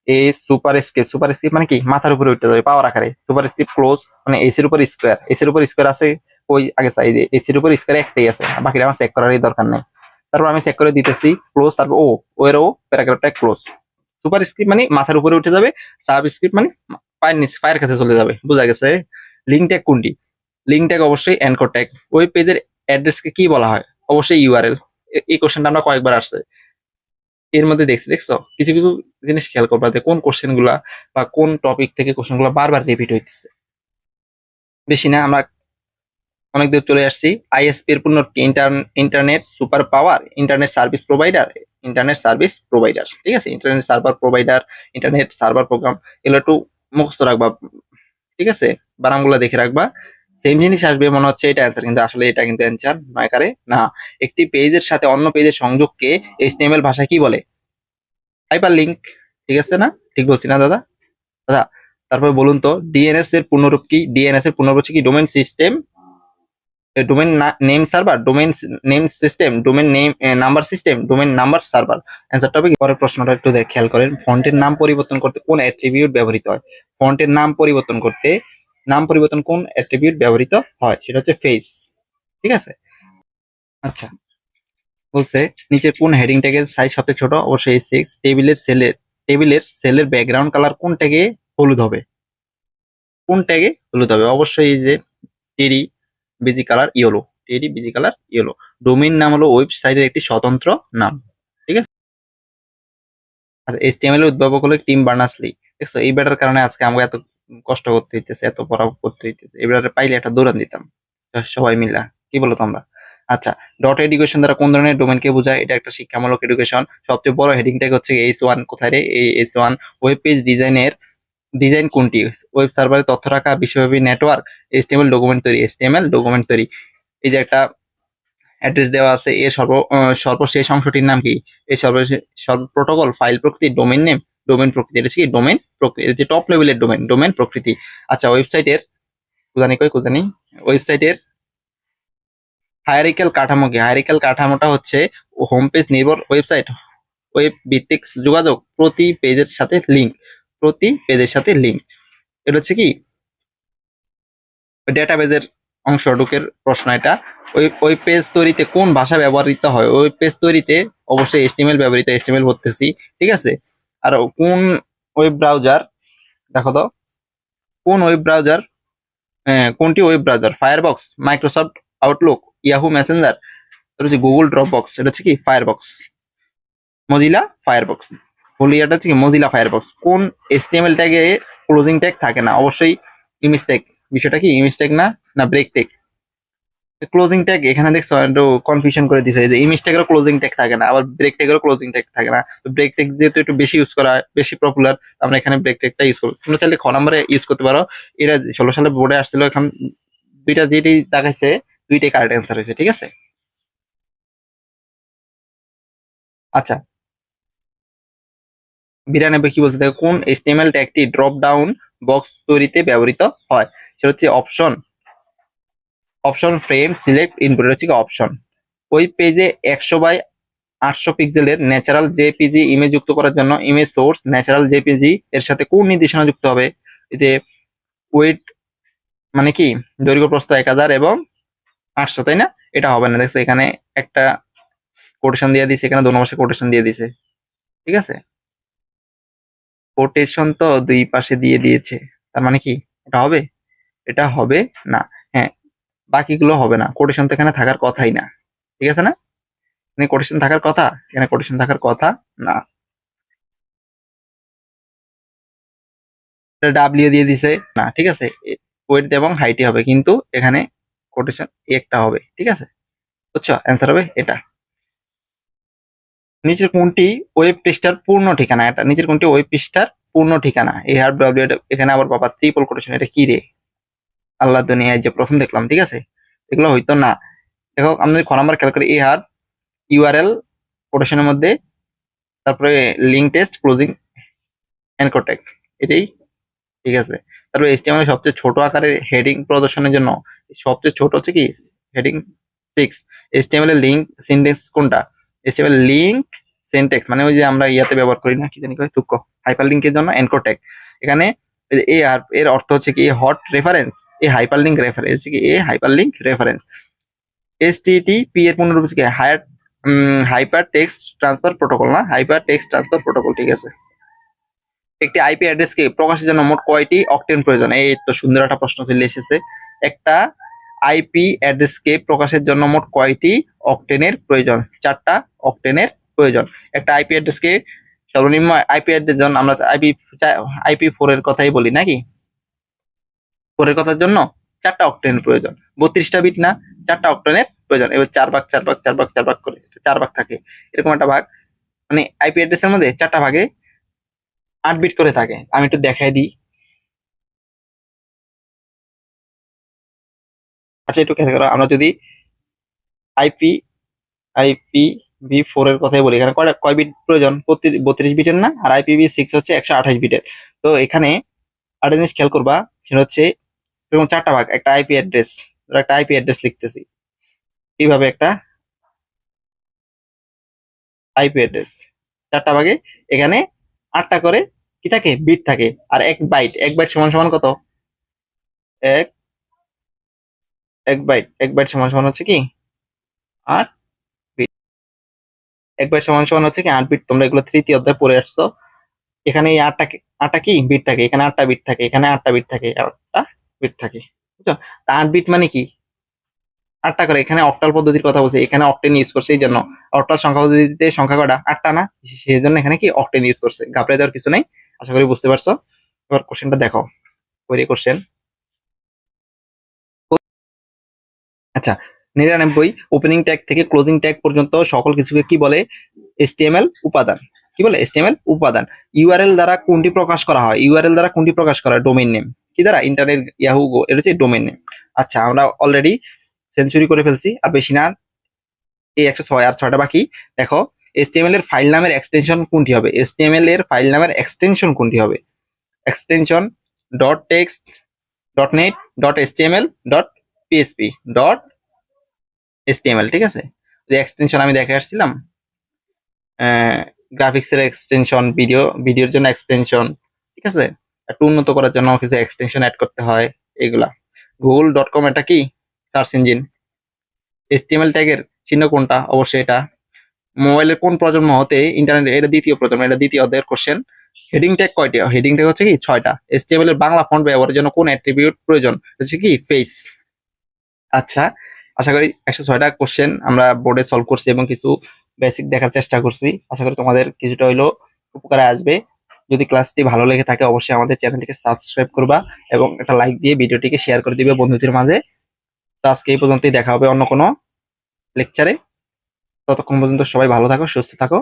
এ সুপারস্ক্রিপ্ট মানে কি মাথার উপরে উঠতে যাবে পাওয়ার আকারে, সুপারস্ক্রিপ্ট ক্লোজ মানে এসির উপর স্কোয়ার, এসির উপর স্কোয়ার আছে ওই আগে চাই যে এসির উপর স্কোয়ার একটাই আছে, বাকিটা আমার চেক করারই দরকার নেই। তারপর আমি চেক করে দিতেছি ক্লোজ, তারপর ও এর প্যারাগ্রাফটা ক্লোজ। সুপারস্ক্রিপ্ট মানে মাথার উপরে উঠে যাবে, সাবস্ক্রিপ্ট মানে পায়ের নিচে পায়ের কাছে চলে যাবে, বোঝা গেছে? লিঙ্ক ট্যাগ কোনটি? লিঙ্ক ট্যাগ অবশ্যই অ্যানকর ট্যাগ। ওয়েব পেজের অ্যাড্রেসকে কি বলা হয়? অবশ্যই ইউআরএল। এই কোশ্চেনটা আমরা কয়েকবার আসছে এর মধ্যে দেখছো কিছু কিছু জিনিস খেয়াল করবা যে কোন কোশ্চেন গুলা বা কোন টপিক থেকে কোশ্চেন গুলা বারবার রিপিট হইতেছে। বেশি না, আমরা অনেক দূর চলে আসছি। আইএসপি এর পূর্ণ internet super power, internet service provider, ঠিক আছে। Internet server provider, internet server program, এগুলো একটু মুখস্থ রাখবা, ঠিক আছে, বানামগুলো দেখে রাখবা। সেম জিনিস আসবে মনে হচ্ছে এটা অ্যান্সার, কিন্তু আসলে এটা কিন্তু অ্যান্সার নয় কারে না। একটি পেজের সাথে অন্য পেজের সংযোগকে HTML ভাষায় কি বলে? হাইপার লিঙ্ক, ঠিক আছে না? ঠিক বলছি না দাদা? দাদা তারপরে বলুন তো ডিএনএস এর পূর্ণরূপ কি? ডিএনএস এর পূর্ণরূপ হচ্ছে কি domain system, domain name server, domain name system, domain name number system, domain number server. অ্যান্সারটা হবে পরের প্রশ্নটা একটু খেয়াল করেন। ফন্টের নাম পরিবর্তন করতে কোন অ্যাট্রিবিউট ব্যবহৃত হয়? ফন্টের নাম পরিবর্তন করতে কোন অ্যাট্রিবিউট ব্যবহৃত হয়? সেটা হচ্ছে ফেস, ঠিক আছে। আচ্ছা, বলছে নিচের কোন হেডিং ট্যাগের সাইজ সবচেয়ে ছোট? অবশ্যই A6। টেবিলের সেলের ব্যাকগ্রাউন্ড কালার কোন ট্যাগে হলুদ হবে? কোন ট্যাগে হলুদ হবে? অবশ্যই এই যে টেরি বিজি কালার ইয়েলো, টেরি বিজি কালার ইয়েলো। ডোমেইন নাম হলো ওয়েবসাইটের একটি স্বতন্ত্র নাম, ঠিক আছে। আচ্ছা, HTML এর উদ্ভাবক হলো টিম বার্নার্স-লি। দেখছো এই বেটার কারণে আজকে আমাকে এত কষ্ট করতে হইতেছে, এত পড়া করতে হইতেছে। এই বেটারে পাইলে একটা দৌড়ান দিতাম সবাই মিলা, কি বলো তোমরা? আচ্ছা, ডট এডুকেশন দ্বারা কোন ধরনের ডোমেনকে বোঝায়? এটা একটা শিক্ষামূলক এডুকেশন। সবচেয়ে বড় হেডিং ট্যাগ হচ্ছে H1, কোথায় রে? এই H1। ওয়েব পেজ ডিজাইন কোনটি? ওয়েব সার্ভারে তথ্য রাখা, বিশ্বব্যাপী নেটওয়ার্ক, HTML ডকুমেন্ট তৈরি। এই যে একটা অ্যাড্রেস দেওয়া আছে, এর সর্বশেষ অংশটির নাম কি? এর প্রোটোকল, ফাইল প্রকৃতি, ডোমেন নেম, ডোমেন প্রকৃতি। এটা কি ডোমেন প্রকৃতি, যে টপ লেভেলের ডোমেন প্রকৃতি। আচ্ছা, ওয়েবসাইটের ওয়েবসাইটের হায়ারিক্যাল কাঠামো কি? হায়ারিক্যাল কাঠামোটা হচ্ছে হোম পেজ নির্ভর ওয়েবসাইট, ওয়েব ভিত্তিক যোগাযোগ, প্রতি পেজের সাথে লিঙ্ক। এটা হচ্ছে কি ডেটাবেজের অংশটুকের প্রশ্ন এটা। ওই পেজ তৈরিতে কোন ভাষা ব্যবহৃত হয়? ওই পেজ তৈরিতে অবশ্যই HTML ব্যবহৃত, HTML বলতেছি, ঠিক আছে। আর কোন ওয়েব ব্রাউজার, দেখো তো কোন ওয়েব ব্রাউজার, কোনটি web browser? Firebox, Microsoft Outlook, Yahoo Messenger, এটা হচ্ছে গুগল ড্রপবক্স, এটা হচ্ছে কি ফায়ারবক্স, মজিলা ফায়ারবক্স। এটা হচ্ছে কি মজিলা ফায়ারবক্স। কোন HTML ট্যাগে ক্লোজিং ট্যাগ থাকে না? অবশ্যই ইমেজ ট্যাগ। বিষয়টা কি ইমেজ ট্যাগ না, না ব্রেক ট্যাগ? ক্লোজিং ট্যাগ এখানে দেখছো একটু কনফিউশন করে দিছে, যে ইমেজ ট্যাগেরও ক্লোজিং ট্যাগ থাকে না, আবার ব্রেক ট্যাগেরও ক্লোজিং ট্যাগ থাকে না। তো ব্রেক ট্যাগ যেহেতু একটু বেশি ইউজ করা হয়, বেশি পপুলার, আমরা এখানে ব্রেক ট্যাগটা ইউজ করবো। তোমরা চাইলে খ নম্বরে ইউজ করতে পারো। এটা 16 সালে বোর্ডে আসছিল, এখন দুইটা যেটি দেখাইছে দুইটাই কারেক্ট অ্যান্সার হয়েছে, ঠিক আছে। আচ্ছা, 92 কি বলছে দেখো, কোন HTML ট্যাগটি ড্রপ ডাউন বক্স তৈরিতে ব্যবহৃত হয়? সেটা হচ্ছে অপশন ফ্রেম সিলেক্ট ইনপুট, হচ্ছে অপশন। ওই পেজে 100 বাই 800 পিক্সেলের ন্যাচারাল জেপিজি ইমেজ যুক্ত করার জন্য ইমেজ সোর্স ন্যাচারাল জেপিজি এর সাথে কোন নির্দেশনা যুক্ত হবে? এই যে ওয়েট মানে কি দৈর্ঘ্য প্রস্থ 1000 এবং 800, তাই না? এটা হবে না, দেখছো এখানে একটা কোটেশন দিয়ে দিছে, এখানে 2 নম্বরে কোটেশন দিয়ে দিছে, ঠিক আছে? কোটেশন তো দুই পাশে দিয়ে দিয়েছে, তার মানে কি এটা হবে? এটা হবে না। হ্যাঁ, বাকিগুলো হবে না, কোটেশন তো এখানে থাকার কথাই না, ঠিক আছে না? এখানে কোটেশন থাকার কথা, এখানে কোটেশন থাকার কথা না। ডাব্লিউ দিয়ে দিছে না, ঠিক আছে? ওয়েট এবং হাইটই হবে, কিন্তু এখানে কোটেশন একটা হবে, ঠিক আছে? বুঝছো, অ্যান্সার হবে এটা। নিচের কোনটি ওয়েব পৃষ্ঠার পূর্ণ ঠিকানা? এটা নিচের কোনটি ওয়েব পৃষ্ঠার পূর্ণ ঠিকানা? এই হার ডাব্লিউ, এখানে আবার বাবা ট্রিপল কোটেশন, এটা কি রে? আল্লাহ দুনিয়ায় যে প্রথম দেখলাম, ঠিক আছে? এগুলো হয়তো না। দেখো আমি খ নাম্বার খেয়াল করি, এই হার ইউআরএল কোটেশনের মধ্যে, তারপরে link test closing Anchor tag, এটাই ঠিক আছে। তারপরে এইচটিএমএল সবচেয়ে ছোট আকারের হেডিং প্রদর্শনের জন্য সবচেয়ে ছোট হচ্ছে কি হেডিং 6। এইচটিএমএল এর লিঙ্ক সিনট্যাক্স কোনটা? এইচটিএমএল লিঙ্ক সিনট্যাক্স মানে ওই যে আমরা ইয়াতে ব্যবহার করি না, কি জানি কয়, তুক্ক, হাইপার লিঙ্কের জন্য এনকোর ট্যাগ। এখানে এ আর এর অর্থ হচ্ছে কি হট রেফারেন্স, এ হাইপার লিঙ্ক রেফারেন্স কি এ হাইপার লিঙ্ক রেফারেন্স। এসটিটিপি এর পূর্ণরূপ হচ্ছে কি হাইপার টেক্সট ট্রান্সফার প্রোটোকল, না হাইপার টেক্সট ট্রান্সফার প্রোটোকল, ঠিক আছে। একটি আইপি অ্যাড্রেসকে প্রকাশের জন্য মোট কয়টি অক্টেন প্রয়োজন? এই তো সুন্দর একটা প্রশ্ন চলে এসেছে। একটা আইপি অ্যাড্রেসকে প্রকাশের জন্য মোট কয়টি অক্টেনের প্রয়োজন? 4টা অক্টেনের প্রয়োজন। একটা আইপি অ্যাড্রেসকে সর্বনিম্ন আইপি অ্যাড্রেস, যেমন আমরা আইপি 4 এর কথাই বলি নাকি, 4 এর কথার জন্য 4টা অক্টেনের প্রয়োজন। 32টা বিট না, 4টা অক্টেনের প্রয়োজন। এবার 4 ভাগ 4 ভাগ 4 ভাগ 4 ভাগ করে 4 ভাগ থাকে, এরকম একটা ভাগ, মানে আইপি অ্যাড্রেসের মধ্যে 4টা ভাগে 8 বিট করে থাকে। আমি একটু দেখাই দিই। আচ্ছা একটু খেয়াল করো, আমরা যদি আইপি আইপিভি 4 এর কথাই বলি, এখানে কয় বিট প্রয়োজন? 32 বিটের না, আর IPv6 হচ্ছে 128 বিটের। তো এখানে আরেকটা জিনিস খেয়াল করবা, সেটা হচ্ছে এরকম 4টা ভাগ, একটা আইপি অ্যাড্রেস, একটা আইপি অ্যাড্রেস লিখতেছি এইভাবে, একটা আইপি অ্যাড্রেস 4টা ভাগে, এখানে 8টা করে কি থাকে বিট থাকে, আর এক বাইট সমান সমান কত? এক এক বাইট সমান সমান হচ্ছে কি 8 বিট। এক বাইট সমান সমান হচ্ছে কি 8 বিট। তোমরা এগুলো তৃতীয় অধ্যায়ে পড়ে আসছো। এখানে এই আটটা কি বিট থাকে, এখানে 8টা বিট থাকে, এখানে 8টা বিট থাকে, 8টা বিট থাকে, বুঝছো? তা 8 বিট মানে কি 8টা করে। এখানে অক্টাল পদ্ধতির কথা বলছে, এখানে অক্টেন ইউজ করছে, এই জন্য অক্টাল সংখ্যা পদ্ধতিতে সংখ্যা কটা? 8টা না, সেই জন্য এখানে কি অক্টেন ইউজ করছে। ঘাবড়ে দেওয়ার কিছু নেই, আশা করি বুঝতে পারছো। এবার কোশ্চেনটা দেখো, ওই কোশ্চেন। আচ্ছা, 99 ওপেনিং ট্যাগ থেকে ক্লোজিং ট্যাগ পর্যন্ত সকল কিছুকে কি বলে? HTML উপাদান। কি বলে? HTML উপাদান। ইউআরএল দ্বারা কোনটি প্রকাশ করা হয়? ইউআরএল দ্বারা কোনটি প্রকাশ করা হয়? Domain name. কি দ্বারা? ইন্টারনেট, ইয়াহু, গো, এটা হচ্ছে ডোমেইন নেম। আচ্ছা, আমরা অলরেডি সেঞ্চুরি করে ফেলছি, আর বেশি না, এই 106 আর 6টা বাকি। দেখো, HTML এর ফাইল নামের এক্সটেনশন কোনটি হবে? HTML এর ফাইল নামের এক্সটেনশন কোনটি হবে? Extension dot text dot net dot HTML dot PSP dot HTML, ঠিক আছে? যে এক্সটেনশন আমি দেখে আসছিলাম, গ্রাফিক্সের এক্সটেনশন, ভিডিওর জন্য এক্সটেনশন, ঠিক আছে? একটু উন্নত করার জন্য কিছু এক্সটেনশন অ্যাড করতে হয়, এগুলা। google.com এটা কি সার্চ ইঞ্জিন। HTML ট্যাগের চিহ্ন কোনটা? অবশ্যই এটা। মোবাইলের কোন প্রজন্ম হতে ইন্টারনেট, এটা দ্বিতীয় প্রজন্ম, এটা দ্বিতীয় অধ্যায়ের কোশ্চেন। হেডিং ট্যাগ কয়টি? হেডিং ট্যাগ হচ্ছে কি 6টা। HTML এর বাংলা ফন্ট ব্যবহারের জন্য কোন অ্যাট্রিবিউট প্রয়োজন? হচ্ছে কি ফেস। আচ্ছা, আশা করি 106টা কোশ্চেন আমরা বোর্ডে সলভ করছি এবং কিছু বেসিক দেখার চেষ্টা করছি। আশা করি তোমাদের কিছুটা হইলেও উপকারে আসবে। যদি ক্লাসটি ভালো লেগে থাকে অবশ্যই আমাদের চ্যানেলটিকে সাবস্ক্রাইব করবা এবং একটা লাইক দিয়ে ভিডিওটিকে শেয়ার করে দিবে বন্ধুদের মাঝে। তো আজকে এই পর্যন্তই, দেখা হবে অন্য কোনো লেকচারে। ততক্ষণ পর্যন্ত সবাই ভালো থাকো, সুস্থ থাকো।